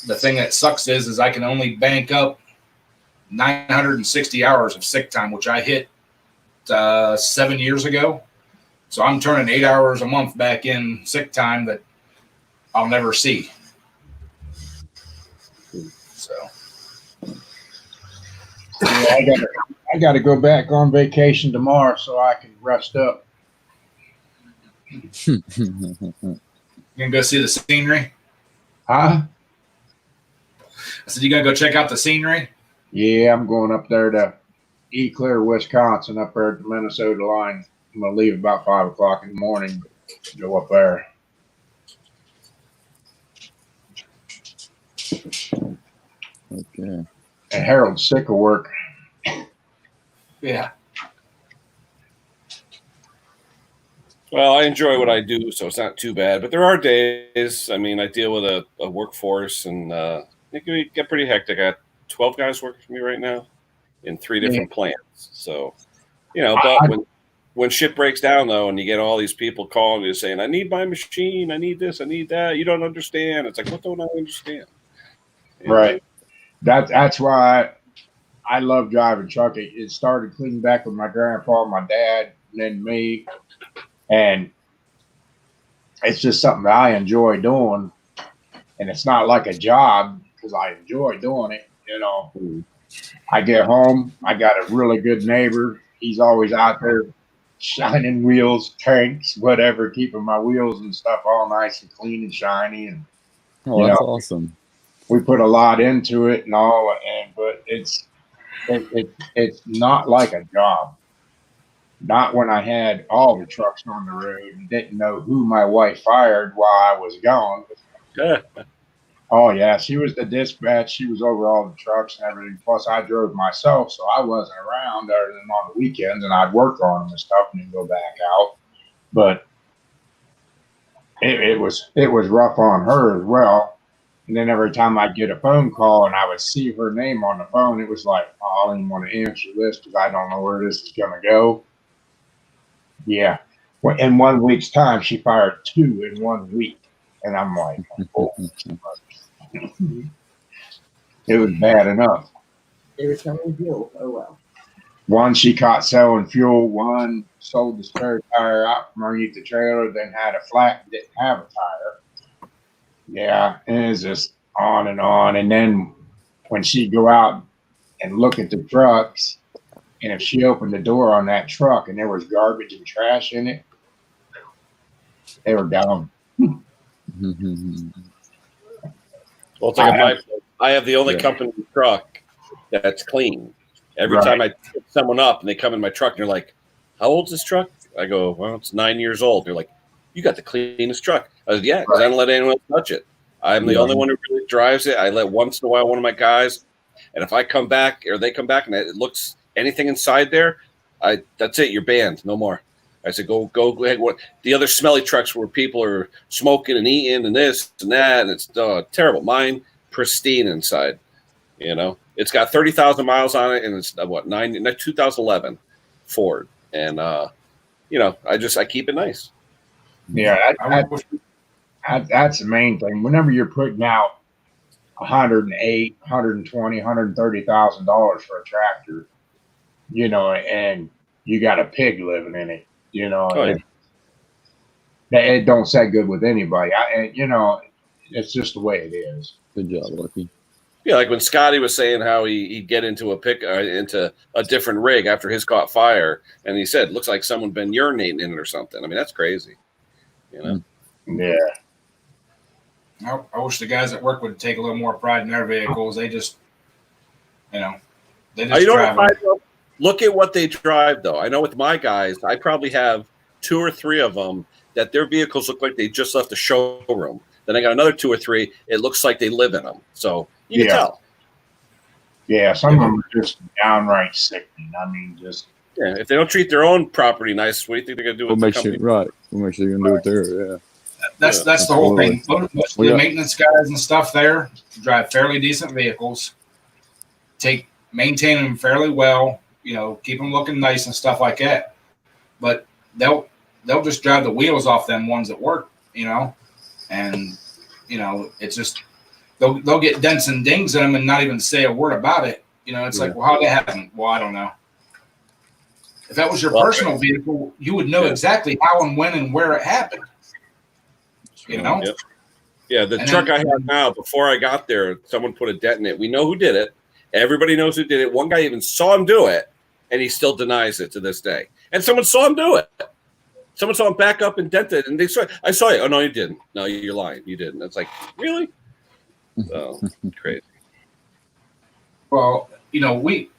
the thing that sucks is I can only bank up 960 hours of sick time, which I hit 7 years ago. So I'm turning 8 hours a month back in sick time that I'll never see. So I got to go back on vacation tomorrow so I can rest up. You gonna go see the scenery? Huh? I said, you gonna go check out the scenery? Yeah, I'm going up there to Clear, Wisconsin, up there at the Minnesota line. I'm going to leave about 5 o'clock in the morning, go up there. Okay. And Harold's sick of work. Yeah. Well, I enjoy what I do, so it's not too bad. But there are days. I mean, I deal with a workforce, and it can get pretty hectic. I got 12 guys working for me right now. in 3 different plants. So, but when shit breaks down though, and you get all these people calling you saying, "I need my machine, I need this, I need that," you don't understand. It's like, what don't I understand? Right. That's why I love driving truck. It started clean back with my grandpa, my dad, and then me, and it's just something that I enjoy doing. And it's not like a job because I enjoy doing it. I get home, I got a really good neighbor. He's always out there shining wheels, tanks, whatever, keeping my wheels and stuff all nice and clean and shiny. And That's awesome. we put a lot into it and all, but it's not like a job. Not when I had all the trucks on the road and didn't know who my wife fired while I was gone. Oh yeah, she was the dispatch. She was over all the trucks and everything. Plus, I drove myself, so I wasn't around other than on the weekends, and I'd work on them and stuff, and then go back out. But it was rough on her as well. And then every time I'd get a phone call and I would see her name on the phone, it was like, oh, I don't even want to answer this because I don't know where this is going to go. Yeah. Well, in 1 week's time, she fired 2 in 1 week. And I'm like, oh. It was bad enough. They were selling fuel. Oh, well. One, she caught selling fuel. One, sold the spare tire out from underneath the trailer, then had a flat, didn't have a tire. Yeah, and it's just on and on. And then when she'd go out and look at the trucks, and if she opened the door on that truck and there was garbage and trash in it, they were down. Well, it's like I have the only company truck that's clean. Every time I pick someone up and they come in my truck and they're like, "How old's this truck?" I go, "Well, it's 9 years old." They're like, "You got the cleanest truck." I said, "Yeah, because I don't let anyone touch it. I'm the only one who really drives it. I let once in a while one of my guys, and if I come back or they come back and it looks anything inside there, that's it. You're banned. No more." I said, go ahead. The other smelly trucks where people are smoking and eating and this and that, and it's terrible. Mine, pristine inside. It's got 30,000 miles on it, and it's 2011 Ford, and I keep it nice. Yeah, that's the main thing. Whenever you're putting out $108,000, $120,000, $130,000 for a tractor, and you got a pig living in it. It don't set good with anybody. It's just the way it is. Good job, Lucky. Yeah, like when Scotty was saying how he'd get into into a different rig after his caught fire, and he said, "Looks like someone been urinating in it or something." I mean, that's crazy. Yeah. I wish the guys at work would take a little more pride in their vehicles. They just, drive them. Look at what they drive, though. I know with my guys, I probably have 2 or 3 of them that their vehicles look like they just left the showroom. Then I got another 2 or 3. It looks like they live in them. So you can tell. Yeah, some of them are just downright sickening. I mean, just. Yeah, if they don't treat their own property nice, what do you think they're going to do with the company? We'll make sure you're going to do it there, yeah. That's the whole thing. Most of the maintenance guys and stuff there drive fairly decent vehicles, maintain them fairly well, keep them looking nice and stuff like that. But they'll just drive the wheels off them ones that work, and it's just they'll get dents and dings in them and not even say a word about it. It's like, well, how did that happen? Well, I don't know. If that was your personal vehicle, you would know exactly how and when and where it happened. Yep. Yeah, the truck I have now, before I got there, someone put a dent in it. We know who did it. Everybody knows who did it. One guy even saw him do it, and he still denies it to this day. And someone saw him do it. Someone saw him back up and dent it, and they saw, "I saw you." "Oh, no, you didn't. No, you're lying. You didn't." It's like, really? So crazy. Well, nobody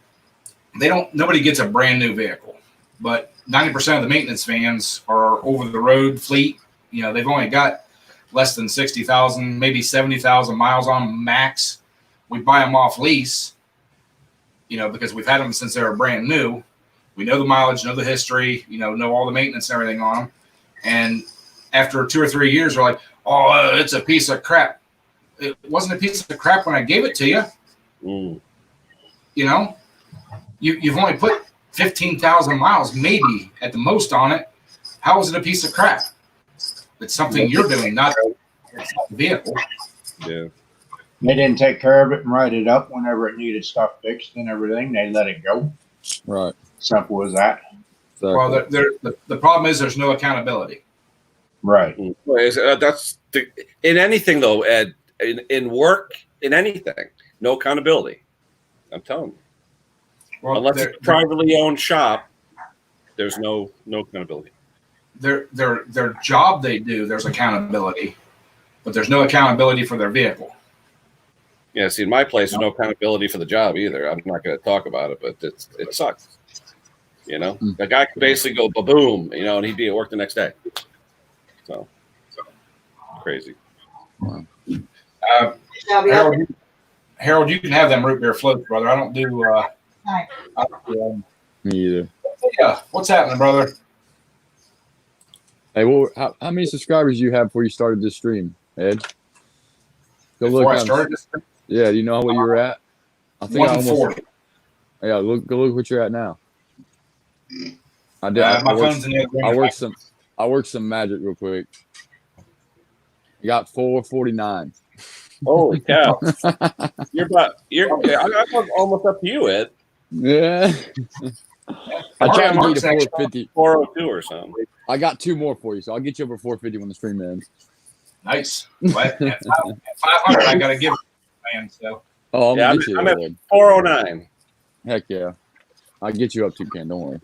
gets a brand new vehicle, but 90% of the maintenance vans are over the road fleet. They've only got less than 60,000, maybe 70,000 miles on them max. We buy them off lease, because we've had them since they were brand new. We know the mileage, know the history, know all the maintenance and everything on them. And after 2 or 3 years, we're like, "Oh, it's a piece of crap." It wasn't a piece of crap when I gave it to you. You you've only put 15,000 miles maybe at the most on it. How is it a piece of crap? It's something you're doing, not the vehicle. Yeah. They didn't take care of it and write it up whenever it needed stuff fixed and everything. They let it go. Right. Simple as that. Exactly. Well, the problem is there's no accountability. Right. That's in anything though, Ed. In work, in anything, no accountability. I'm telling you. Well, Unless it's a privately owned shop, there's no accountability. Their job they do, there's accountability, but there's no accountability for their vehicle. Yeah, see, in my place, there's no accountability for the job either. I'm not going to talk about it, but it sucks. You know, the guy could basically go ba-boom, you know, and he'd be at work the next day. So crazy. Wow. Harold, you can have them root beer floats, brother. I don't do. Me either. Yeah, what's happening, brother? Hey, well, how many subscribers do you have before you started this stream, Ed? Go Before I on- started this, Yeah, do you know what you were at? I think I almost. 140. Yeah, go look what you're at now. I did. My I phone's in the other room. I worked some magic real quick. You got 449. Holy cow! I'm almost up to you, Ed. Yeah. I tried to get you to 450. 402 or something. I got two more for you, so I'll get you over 450 when the stream ends. Nice. At 500, I got to give it to man. So. Oh, I'm Yeah, gonna get you I'm there, at Ed. 409. Heck yeah. I'll get you up to Ken, don't worry.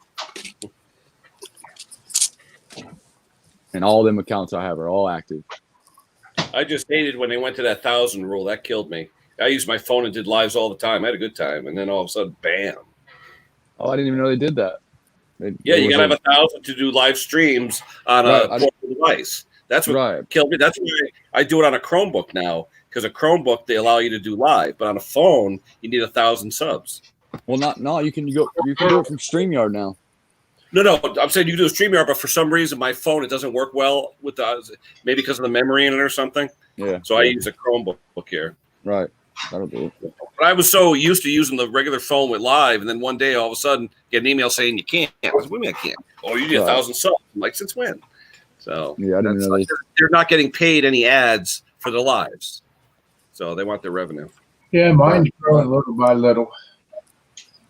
And all them accounts I have are all active. I just hated when they went to that 1,000 rule. That killed me. I used my phone and did lives all the time. I had a good time, and then all of a sudden, bam. Oh, I didn't even know they did that. Yeah, you gotta have 1,000 to do live streams on a portable device. That's what killed me. That's why I do it on a Chromebook now, because a Chromebook they allow you to do live, but on a phone you need 1,000 subs. Well, you can do it from StreamYard now. No, I'm saying you can do a StreamYard, but for some reason my phone it doesn't work well with maybe because of the memory in it or something. Yeah. So I use a Chromebook here. Right. That'll do it. But I was so used to using the regular phone with live, and then one day all of a sudden get an email saying you can't. I was, what do you mean I can't? Oh, you need 1,000 subs. I'm like, since when? So yeah, I didn't know they're not getting paid any ads for the lives, so they want their revenue. Yeah, mine's growing little by little.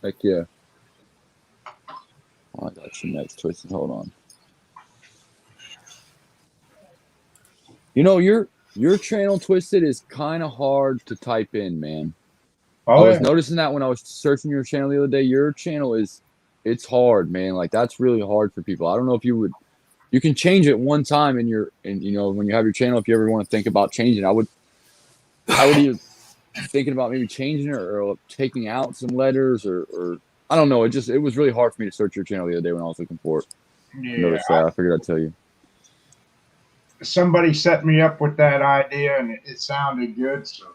Heck yeah. Oh, I got you next, Twisted. Hold on. You know, your channel, Twisted, is kind of hard to type in, man. Oh, I was noticing that when I was searching your channel the other day. Your channel it's hard, man. Like, that's really hard for people. I don't know if you can change it one time when you have your channel. If you ever want to think about changing, I would even thinking about maybe changing it or taking out some letters or I don't know. It was really hard for me to search your channel the other day when I was looking for it. yeah. Noticed that. I figured I'd tell you. Somebody set me up with that idea, and it sounded good. So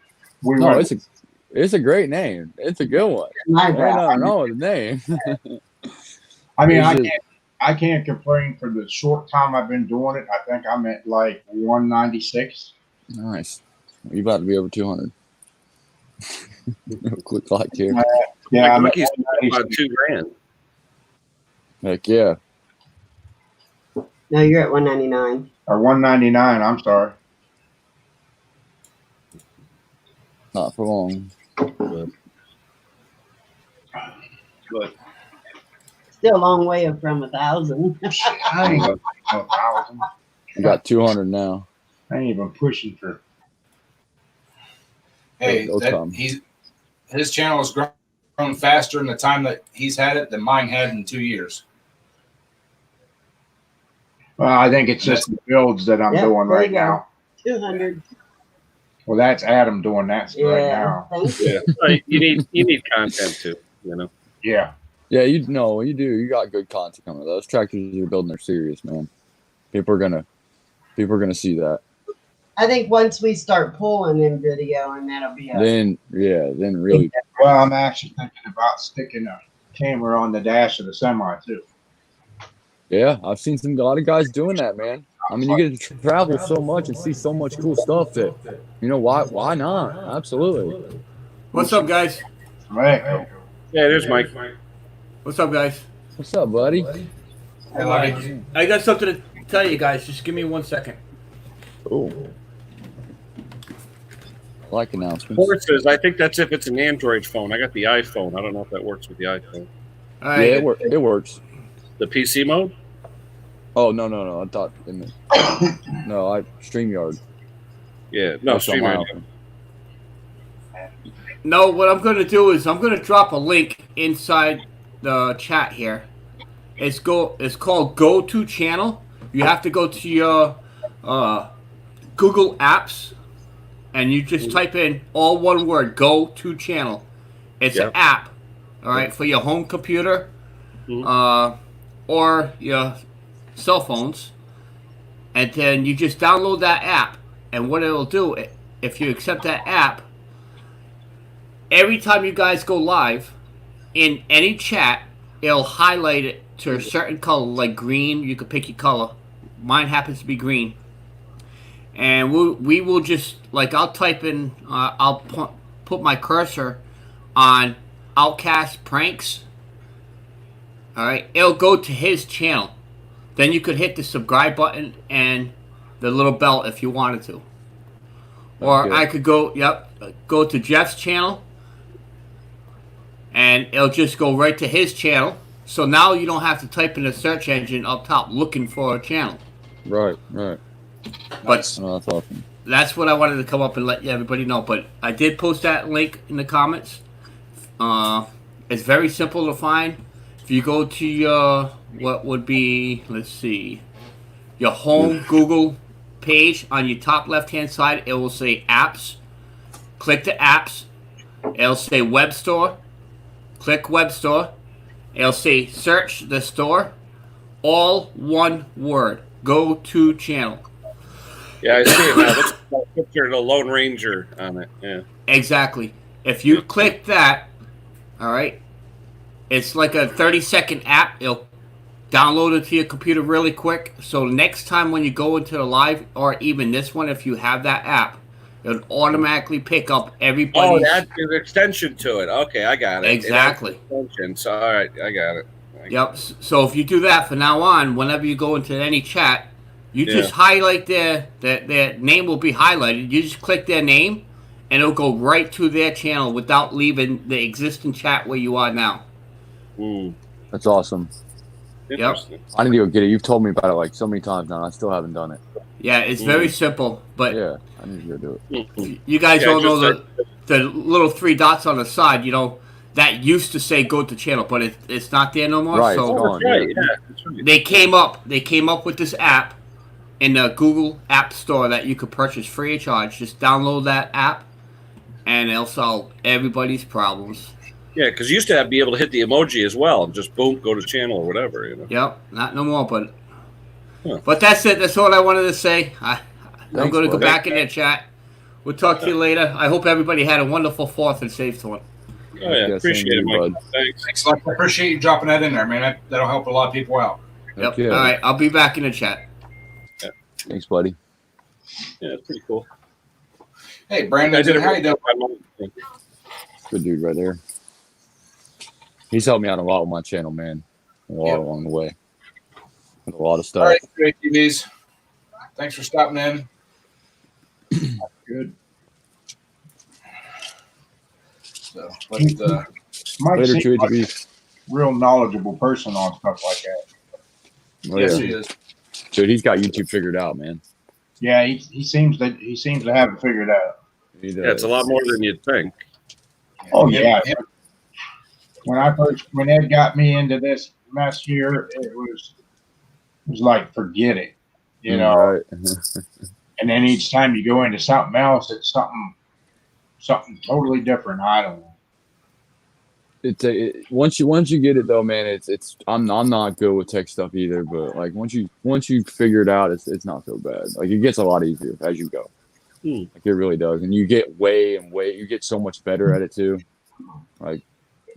it's a great name. It's a good one. No, the name. I mean, I can't complain for the short time I've been doing it. I think I'm at like 196. Nice. You about to be over 200. Quick clock here. Yeah, I'm Ricky's about $2,000. Heck yeah. No, you're at 199. Or 199. I'm sorry. Not for long. But Still a long way from 1,000. I ain't gonna no 1,000. You got 200 now. I ain't even pushing for. Hey, They'll come. his channel has grown faster in the time that he's had it than mine had in 2 years. Well, I think it's just the builds that I'm doing there right you go. now. 200. Well, that's Adam doing that right now. Thank you. Yeah, you need content too. You know. Yeah. Yeah, you do. You got good content coming. Those tractors you're building are serious, man. People are gonna see that. I think once we start pulling in video, and that'll be Then really. Well, I'm actually thinking about sticking a camera on the dash of the semi too. Yeah, I've seen a lot of guys doing that, man. I mean, you get to travel so much and see so much cool stuff that, why not? Absolutely. What's up, guys? Right. Yeah, there's Mike. What's up, guys? What's up, buddy? Hey, Lottie. I got something to tell you guys. Just give me 1 second. Oh, I like announcements. Ford says, I think that's if it's an Android phone. I got the iPhone. I don't know if that works with the iPhone. All right. Yeah, it works. The PC mode? Oh no! I thought no, StreamYard. Yeah, no, That's on my StreamYard. iPhone. No, what I'm going to do is I'm going to drop a link inside the chat here. It's called Go To Channel. You have to go to your Google Apps, and you just type in all one word, Go To Channel. It's an app, all right, for your home computer or your cell phones. And then you just download that app. And what it'll do, if you accept that app, every time you guys go live in any chat, it'll highlight it to a certain color, like green. You can pick your color. Mine happens to be green. And we will just, like, I'll type in, I'll put my cursor on Outcast Pranks. All right, it'll go to his channel. Then you could hit the subscribe button and the little bell if you wanted to. Or I could go to Jeff's channel, and it'll just go right to his channel. So now you don't have to type in the search engine up top looking for a channel. Right. But That's awesome. that's what I wanted to come up and let everybody know. But I did post that link in the comments. It's very simple to find. If you go to your, what would be, let's see, your home Google page, on your top left-hand side, it will say apps. Click the apps. It'll say web store. Click web store. It'll say search the store. All one word. Go to channel. Yeah, I see it now. Looks like a picture of the Lone Ranger on it. Yeah. Exactly. If you click that, all right, it's like a 30-second app. It'll download it to your computer really quick. So next time when you go into the live, or even this one, if you have that app, it'll automatically pick up everybody's. Oh, that's an extension to it. Okay, I got it. Exactly. It has extension. So, all right, I got it. Yep. So if you do that from now on, whenever you go into any chat, you just highlight their name will be highlighted. You just click their name, and it'll go right to their channel without leaving the existing chat where you are now. That's awesome. Interesting. I need to go get it. You've told me about it like so many times now. I still haven't done it. Yeah, it's very simple, but Yeah, I need to go do it. you guys Yeah, all know just the little 3 dots on the side. You know that used to say go to channel, but it's not there no more. Right, So it's gone. Right, yeah, that's right. they came up with this app in the Google App Store that you could purchase free of charge. Just download that app, and it'll solve everybody's problems. Yeah, because you used to be able to hit the emoji as well and just boom, go to channel or whatever. You know. Yep, not no more, but that's it. That's all I wanted to say. I'm Thanks, going to go buddy. back in the chat. We'll talk to you later. I hope everybody had a wonderful 4th and safe one. Oh yeah, Yeah, appreciate same it, to you, Mike. bud. Thanks. Thanks, Lex. I appreciate you dropping that in there, man. That'll help a lot of people out. Yep. Okay. All right, I'll be back in the chat. Thanks, buddy. Yeah, it's pretty cool. Hey, I Brandon, did it how you doing? Good dude right there. He's helped me out a lot with my channel, man. A lot along the way. With a lot of stuff. All right, great TVs. Thanks for stopping in. Good. So, but, Mike Later, seems Chewy like a TV. real knowledgeable person on stuff like that. Oh, yes, yeah. he is. Dude, he's got YouTube figured out, man. Yeah, he seems to have it figured out. He does. Yeah, it's a lot more than you'd think. Oh Yeah. yeah. When Ed got me into this mess here, it was like forget it, you know. Right. And then each time you go into something else, it's something totally different. I don't know. Once you get it though, man, it's I'm not good with tech stuff either, but like once you figure it out, it's not so bad. Like it gets a lot easier as you go. Like it really does, and you get you get so much better at it too. Like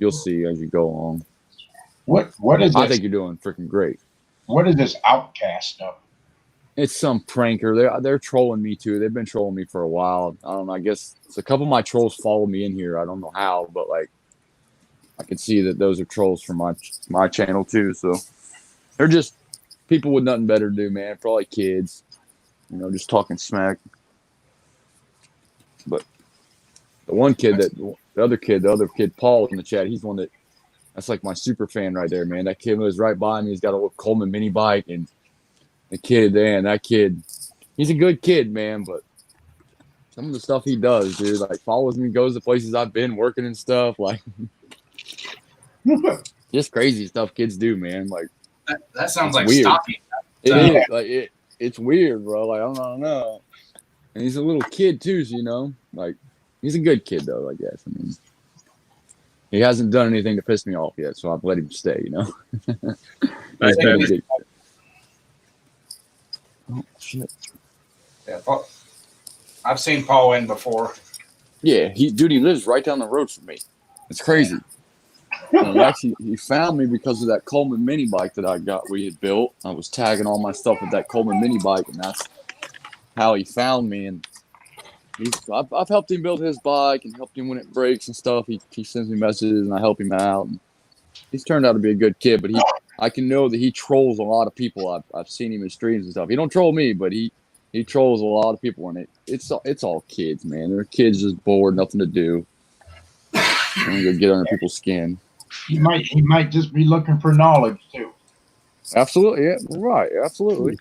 you'll see as you go along. What is this? I think you're doing freaking great. What is this outcast stuff? It's some pranker. They're trolling me too. They've been trolling me for a while. I don't know. I guess it's a couple of my trolls follow me in here. I don't know how, but like I can see that those are trolls from my channel too. So they're just people with nothing better to do, man. Probably kids, just talking smack. But the other kid, Paul in the chat, he's one that's like my super fan right there, man. That kid was right by me. He's got a little Coleman mini bike, and that kid, he's a good kid, man. But some of the stuff he does, dude, like follows me, goes to places I've been working and stuff, like just crazy stuff kids do, man. Like that sounds like weird. stalking. It is like it's weird, bro. Like I don't know. And he's a little kid too, so like he's a good kid though. I guess. I mean, he hasn't done anything to piss me off yet, so I've let him stay. He's been a good kid. Oh shit. Yeah, I've seen Paul in before. Yeah, he lives right down the road from me. It's crazy. And he found me because of that Coleman mini bike that we had built. I was tagging all my stuff with that Coleman mini bike, and that's how he found me. And I've helped him build his bike and helped him when it breaks and stuff. He sends me messages and I help him out. And he's turned out to be a good kid, but I can know that he trolls a lot of people. I've seen him in streams and stuff. He don't troll me, but he trolls a lot of people, and it's all kids, man. They're kids just bored, nothing to do. And go get under people's skin. He might just be looking for knowledge too. Absolutely, yeah, right, absolutely.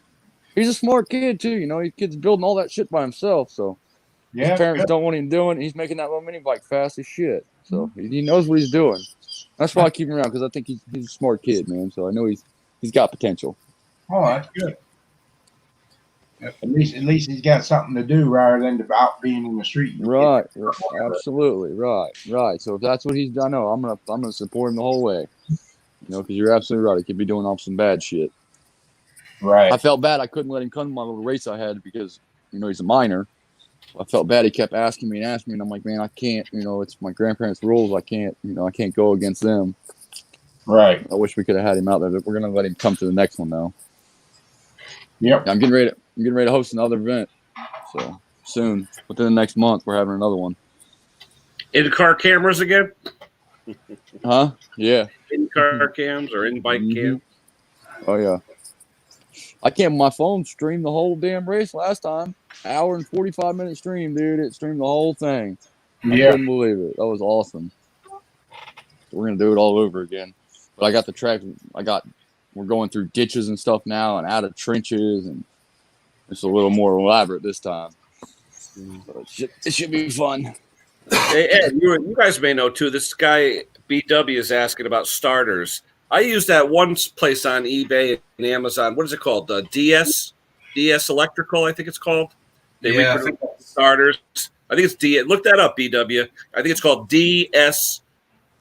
He's a smart kid too, His kid's building all that shit by himself, so his parents don't want him doing it. He's making that little mini bike fast as shit, so he knows what he's doing. That's why I keep him around, because I think he's a smart kid, man. So I know he's got potential. Oh, that's good. At least he's got something to do rather than about being in the street. Right. Absolutely. Right. So if that's what he's done, I'm gonna support him the whole way. Because you're absolutely right. He could be doing some bad shit. Right. I felt bad I couldn't let him come to my little race I had because he's a minor. I felt bad. He kept asking me, and I'm like, man, I can't. It's my grandparents' rules. I can't. I can't go against them. Right. I wish we could have had him out there, but we're gonna let him come to the next one now. Yep. I'm getting ready to host another event. So soon, within the next month, we're having another one. In-car cameras again? Huh? Yeah. In-car cams or in-bike cams? Oh yeah. I can't. My phone streamed the whole damn race last time. 1 hour and 45-minute stream, dude. It streamed the whole thing. I couldn't believe it. That was awesome. So we're gonna do it all over again. But I got the track. We're going through ditches and stuff now, and out of trenches, and it's a little more elaborate this time. But it should be fun. Hey, Ed, you guys may know too. This guy BW is asking about starters. I use that one place on eBay and Amazon. What is it called? DS Electrical, I think it's called. They reproduce starters. I think it's D. Look that up, BW. I think it's called DS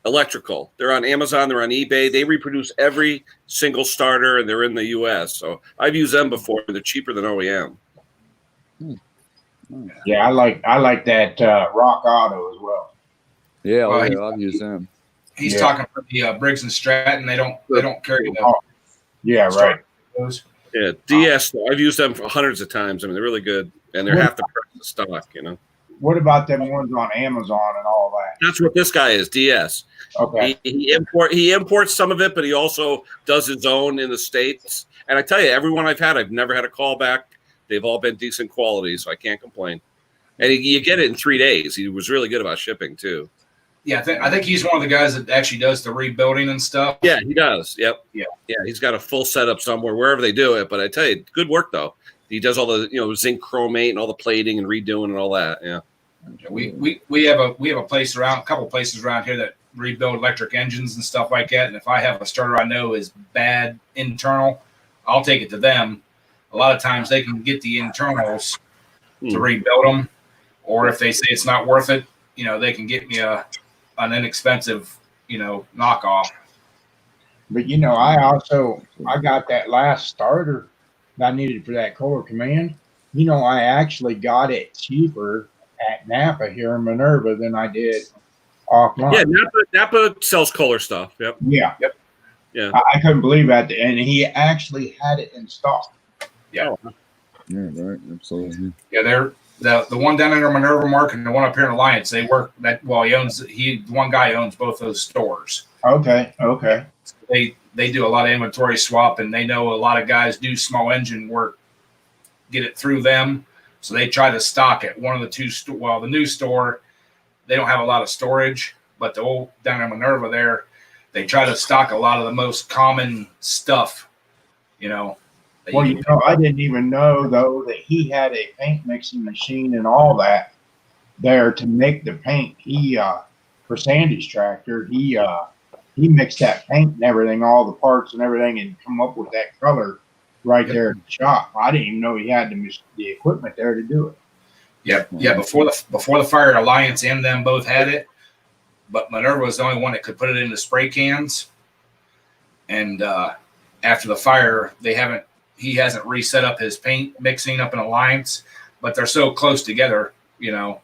Electrical. They're on Amazon. They're on eBay. They reproduce every single starter, and they're in the U.S. So I've used them before. They're cheaper than OEM. Yeah, I like that Rock Auto as well. Yeah, I've used them. He's talking for the Briggs and Stratton. They don't carry them. Yeah, right. Yeah, DS. I've used them for hundreds of times. I mean, they're really good, and they're half the price of stock. What about them ones on Amazon and all that? That's what this guy is. DS. Okay. He imports some of it, but he also does his own in the States. And I tell you, everyone I've had, I've never had a call back. They've all been decent quality, so I can't complain. And you get it in 3 days. He was really good about shipping too. Yeah, I think he's one of the guys that actually does the rebuilding and stuff. Yeah, he does. Yep. Yeah. He's got a full setup somewhere, wherever they do it. But I tell you, good work though. He does all the zinc chromate and all the plating and redoing and all that. Yeah. We have a place around, a couple places around here that rebuild electric engines and stuff like that. And if I have a starter I know is bad internal, I'll take it to them. A lot of times they can get the internals to rebuild them, or if they say it's not worth it, they can get me an inexpensive, knockoff. But I got that last starter that I needed for that Kohler Command. I actually got it cheaper at Napa here in Minerva than I did offline. Yeah, Napa sells Kohler stuff. Yep. Yeah. Yep. Yeah. I couldn't believe that, and he actually had it in stock. Yeah. Yeah, right. Absolutely. Yeah, The one down in Minerva Mark and the one up here in Alliance, they work that. Well, one guy owns both those stores. Okay. They do a lot of inventory swap, and they know a lot of guys do small engine work, get it through them. So they try to stock it. One of the two, the new store, they don't have a lot of storage, but the old down in Minerva there, they try to stock a lot of the most common stuff, you know. Well, I didn't even know though that he had a paint mixing machine and all that there to make the paint. He for Sandy's tractor, he mixed that paint and everything, all the parts and everything, and come up with that color right there in the shop. I didn't even know he had the equipment there to do it. Yeah. Before the fire, Alliance and them both had it, but Minerva was the only one that could put it into spray cans. And after the fire, he hasn't reset up his paint mixing up in Alliance, but they're so close together, you know,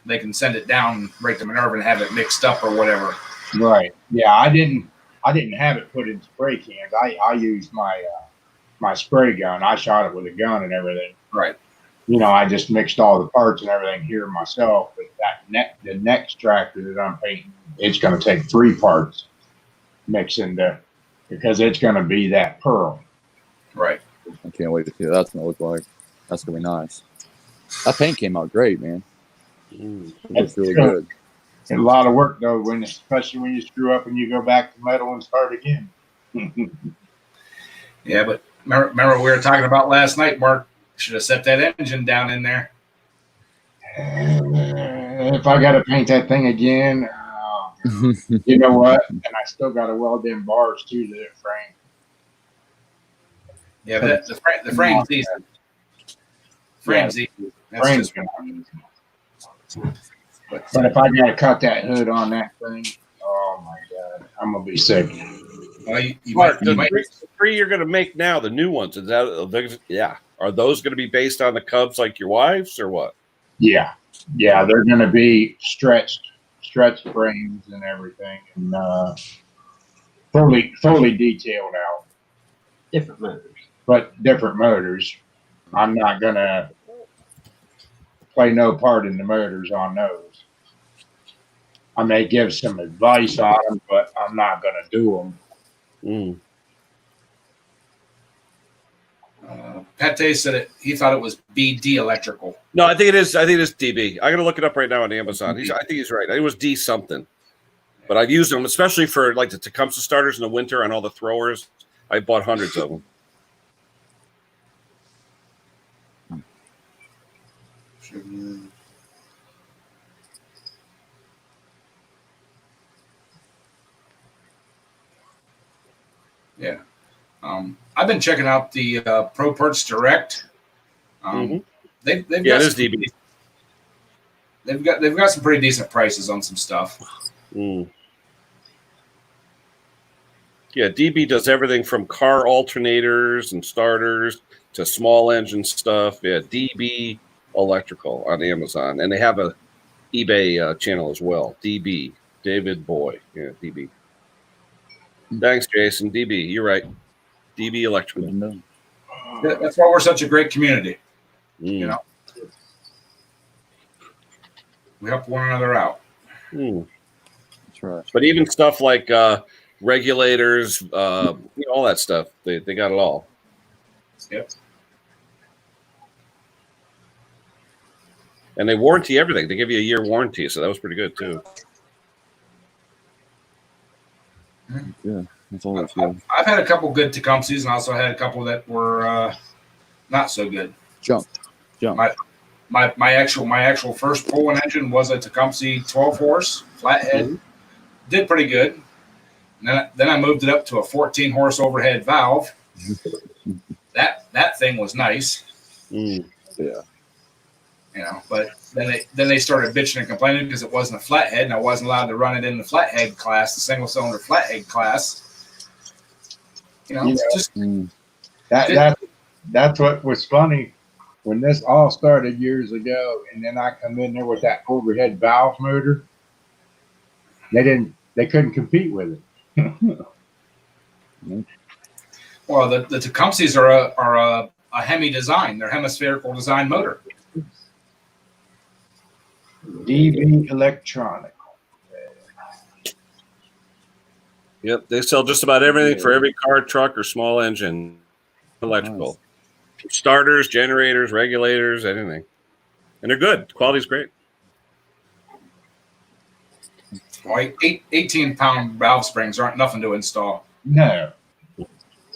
they can send it down right to Minerva and have it mixed up or whatever. Right. Yeah, I didn't have it put in spray cans. I used my spray gun. I shot it with a gun and everything. Right. You know, I just mixed all the parts and everything here myself. But the next tractor that I'm painting, it's going to take 3 parts mixing because it's going to be that pearl. Right. I can't wait to see what that's going to look like. That's going to be nice. That paint came out great, man. It's really good. It's a lot of work though, especially when you screw up and you go back to metal and start again. Yeah, but remember we were talking about last night, Mark? Should have set that engine down in there. If I got to paint that thing again, you know what? And I still got to weld in bars too to the frame. Yeah, but the frame's easy. Frame's easy. Frame's gonna be easy. But if I got to cut that hood on that thing, oh my God, I'm gonna be sick. Well, Mark, the 3 you're going to make now, the new ones, are those going to be based on the Cubs like your wife's or what? Yeah, they're going to be stretched frames and everything, and fully detailed out. Different motors. But different motors. I'm not going to play no part in the motors on those. I may give some advice on them, but I'm not going to do them. Pate said he thought it was BD electrical. No, I think it is. I think it's DB. I got to look it up right now on Amazon. I think he's right. It was D something. But I've used them, especially for like the Tecumseh starters in the winter on all the throwers. I bought hundreds of them. Yeah. I've been checking out the Pro Parts Direct. They've got it is DB. They've got some pretty decent prices on some stuff. Yeah, DB does everything from car alternators and starters to small engine stuff. Yeah, DB Electrical on Amazon, and they have a eBay channel as well. DB David Boy. Yeah, DB. Thanks, Jason. DB, you're right. DB Electrical. That's why we're such a great community. You know, we help one another out. That's right. But even stuff like regulators, all that stuff, they got it all. Yep. And they warranty everything. They give you a year warranty, so that was pretty good too. Yeah, that's all that's good. I've had a couple good Tecumsehs, and also had a couple that were not so good. Jump. My actual first pulling engine was a Tecumseh 12 horse flathead. Did pretty good. And then I moved it up to a 14 horse overhead valve. That thing was nice. Yeah. You know, but then they started bitching and complaining because it wasn't a flathead, and I wasn't allowed to run it in the flathead class, the single cylinder flathead class. You know, just that's what was funny when this all started years ago, and then I come in there with that overhead valve motor. They couldn't compete with it. Well, the Tecumsehs are a Hemi design. They're hemispherical design motor. DV Electronic. Yep, they sell just about everything for every car, truck, or small engine. Electrical. Starters, generators, regulators, anything. And they're good. Quality's great. Like 18-pound valve springs aren't nothing to install. No,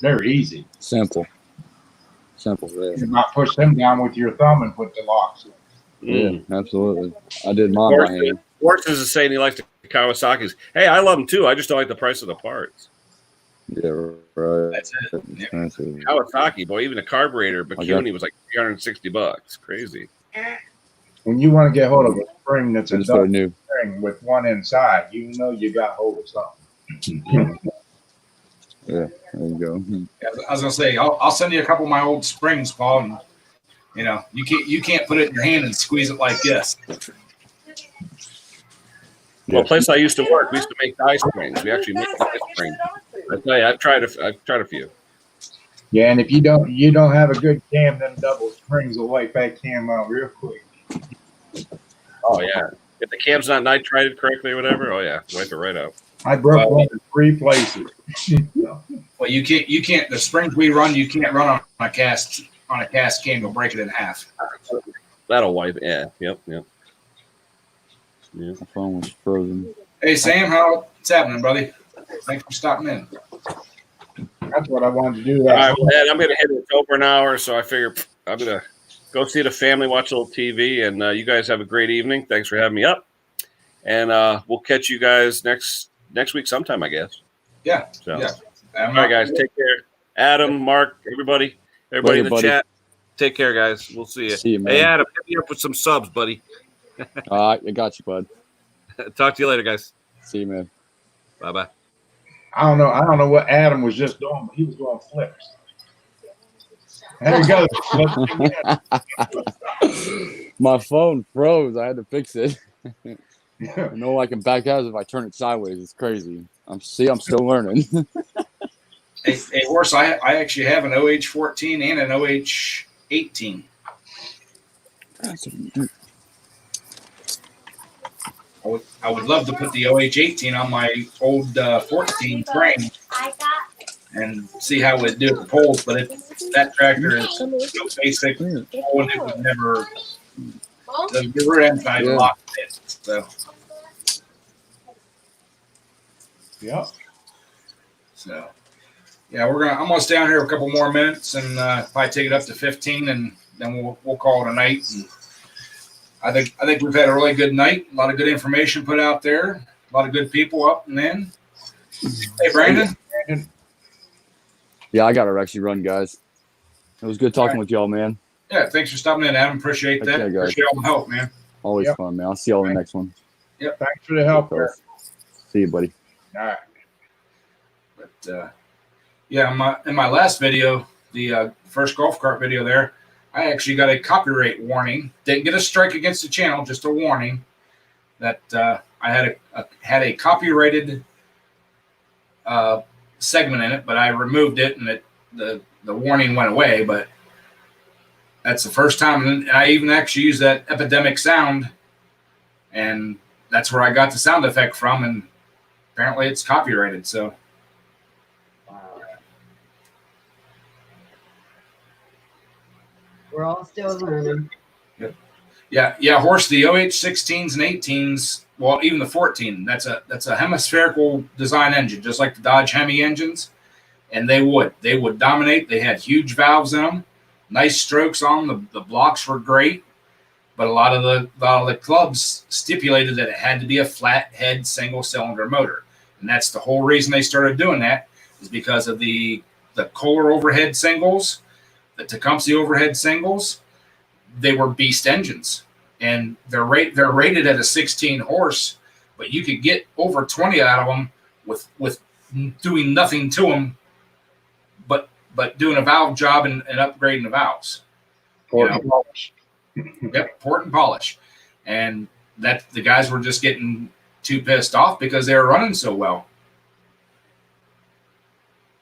they're easy. Simple. Simple. Yeah. You might push them down with your thumb and put the locks in. Yeah, absolutely. I did mine by hand. Horses is saying he likes the Kawasaki's. Hey, I love them too. I just don't like the price of the parts. Yeah, right. That's it. Yeah. Kawasaki, boy, even a carburetor, Bikuni was like $360. Crazy. When you want to get hold of a spring that's I a just double started new. spring with one inside, you know you got hold of something. Yeah, there you go. Yeah, I was gonna say I'll send you a couple of my old springs, Paul, and you know you can't put it in your hand and squeeze it like this. Well, place I used to work, we used to make die springs. We actually make die springs. I tell you, I've tried a few. Yeah, and if you don't have a good cam, them double springs will wipe that cam out real quick. Oh yeah, if the cam's not nitrated correctly or whatever, oh yeah, wipe it right out. I broke one in 3 places. Well, you can't. The springs we run, you can't run on a cast cam. You'll break it in half. That'll wipe. Yeah, yep. My phone was frozen. Hey Sam, what's happening, buddy? Thanks for stopping in. That's what I wanted to do. All right, well, Ed, I'm gonna hit it over an hour, so I figure I'm gonna go see the family, watch a little TV, and you guys have a great evening. Thanks for having me up, and we'll catch you guys next week sometime, I guess. Yeah. So, yeah. all right, guys, take care. Adam, Mark, everybody Later, in the buddy. chat. Take care, guys. We'll see you. See you, man. Hey, Adam, hit me up with some subs, buddy. All right, I got you, bud. Talk to you later, guys. See you, man. Bye-bye. I don't know what Adam was just doing, but he was doing flips. There you go. My phone froze. I had to fix it. Yeah. I know I can back out if I turn it sideways. It's crazy. I'm still learning. Hey, horse, I actually have an OH14 and an OH18. I would love to put the OH18 on my old 14 frame and see how it would do the poles, but that tractor is so basic, and it would never. The rear end side locked it. So. Yep. So, yeah, we're gonna. I'm gonna stay on here a couple more minutes and probably take it up to 15, and then we'll call it a night. And I think we've had a really good night. A lot of good information put out there. A lot of good people up and in. Hey, Brandon. Yeah, I got to actually run, guys. It was good talking with y'all, man. Yeah, thanks for stopping in, Adam. Appreciate that. Okay, guys. Appreciate all the help, man. Always Yep. fun, man. I'll see y'all in the next one. Yep. Thanks for the help there. See you, buddy. All right. But yeah, in my last video, the first golf cart video there, I actually got a copyright warning. Didn't get a strike against the channel, just a warning that I had a copyrighted segment in it, but I removed it, and the warning went away. But that's the first time, and I even actually used that epidemic sound, and that's where I got the sound effect from, and apparently it's copyrighted. So. We're all still learning. Yeah, horse. The OH16s and 18s, well, even the 14. That's a hemispherical design engine, just like the Dodge Hemi engines, and they would dominate. They had huge valves in them, nice strokes on them. The blocks were great, but a lot of the clubs stipulated that it had to be a flat head single cylinder motor, and that's the whole reason they started doing that is because of the Kohler overhead singles, the Tecumseh overhead singles. They were beast engines, and they're rated at a 16 horse, but you could get over 20 out of them with doing nothing to them, but doing a valve job and upgrading the valves. Port and polish. Yep, port and polish, and that the guys were just getting too pissed off because they were running so well.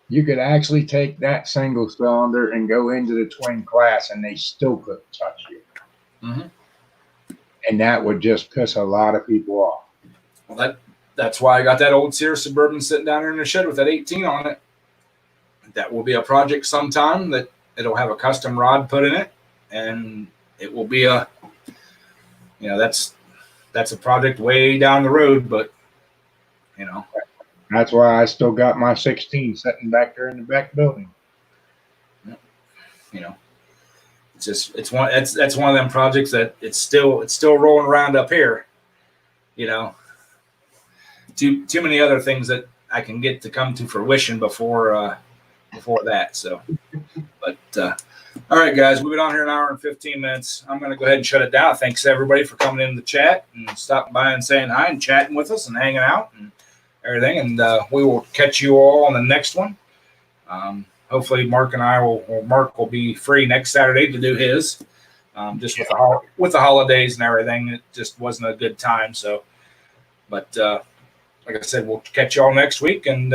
You could actually take that single cylinder and go into the twin class, and they still couldn't touch you. Mm-hmm. And that would just piss a lot of people off. Well, that's why I got that old Sears Suburban sitting down there in the shed with that 18 on it. That will be a project sometime that it'll have a custom rod put in it, and it will be a, that's a project way down the road, but That's why I still got my 16 sitting back there in the back building. It's one that's one of them projects that it's still rolling around up here. Too many other things that I can get to come to fruition before that. So, but all right, guys, we've been on here an hour and 15 minutes. I'm going to go ahead and shut it down. Thanks everybody for coming in the chat and stopping by and saying hi and chatting with us and hanging out and everything. And we will catch you all on the next one. Hopefully Mark will be free next Saturday to do his, just with the holidays and everything. It just wasn't a good time. So, but like I said, we'll catch y'all next week and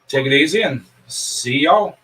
take it easy and see y'all.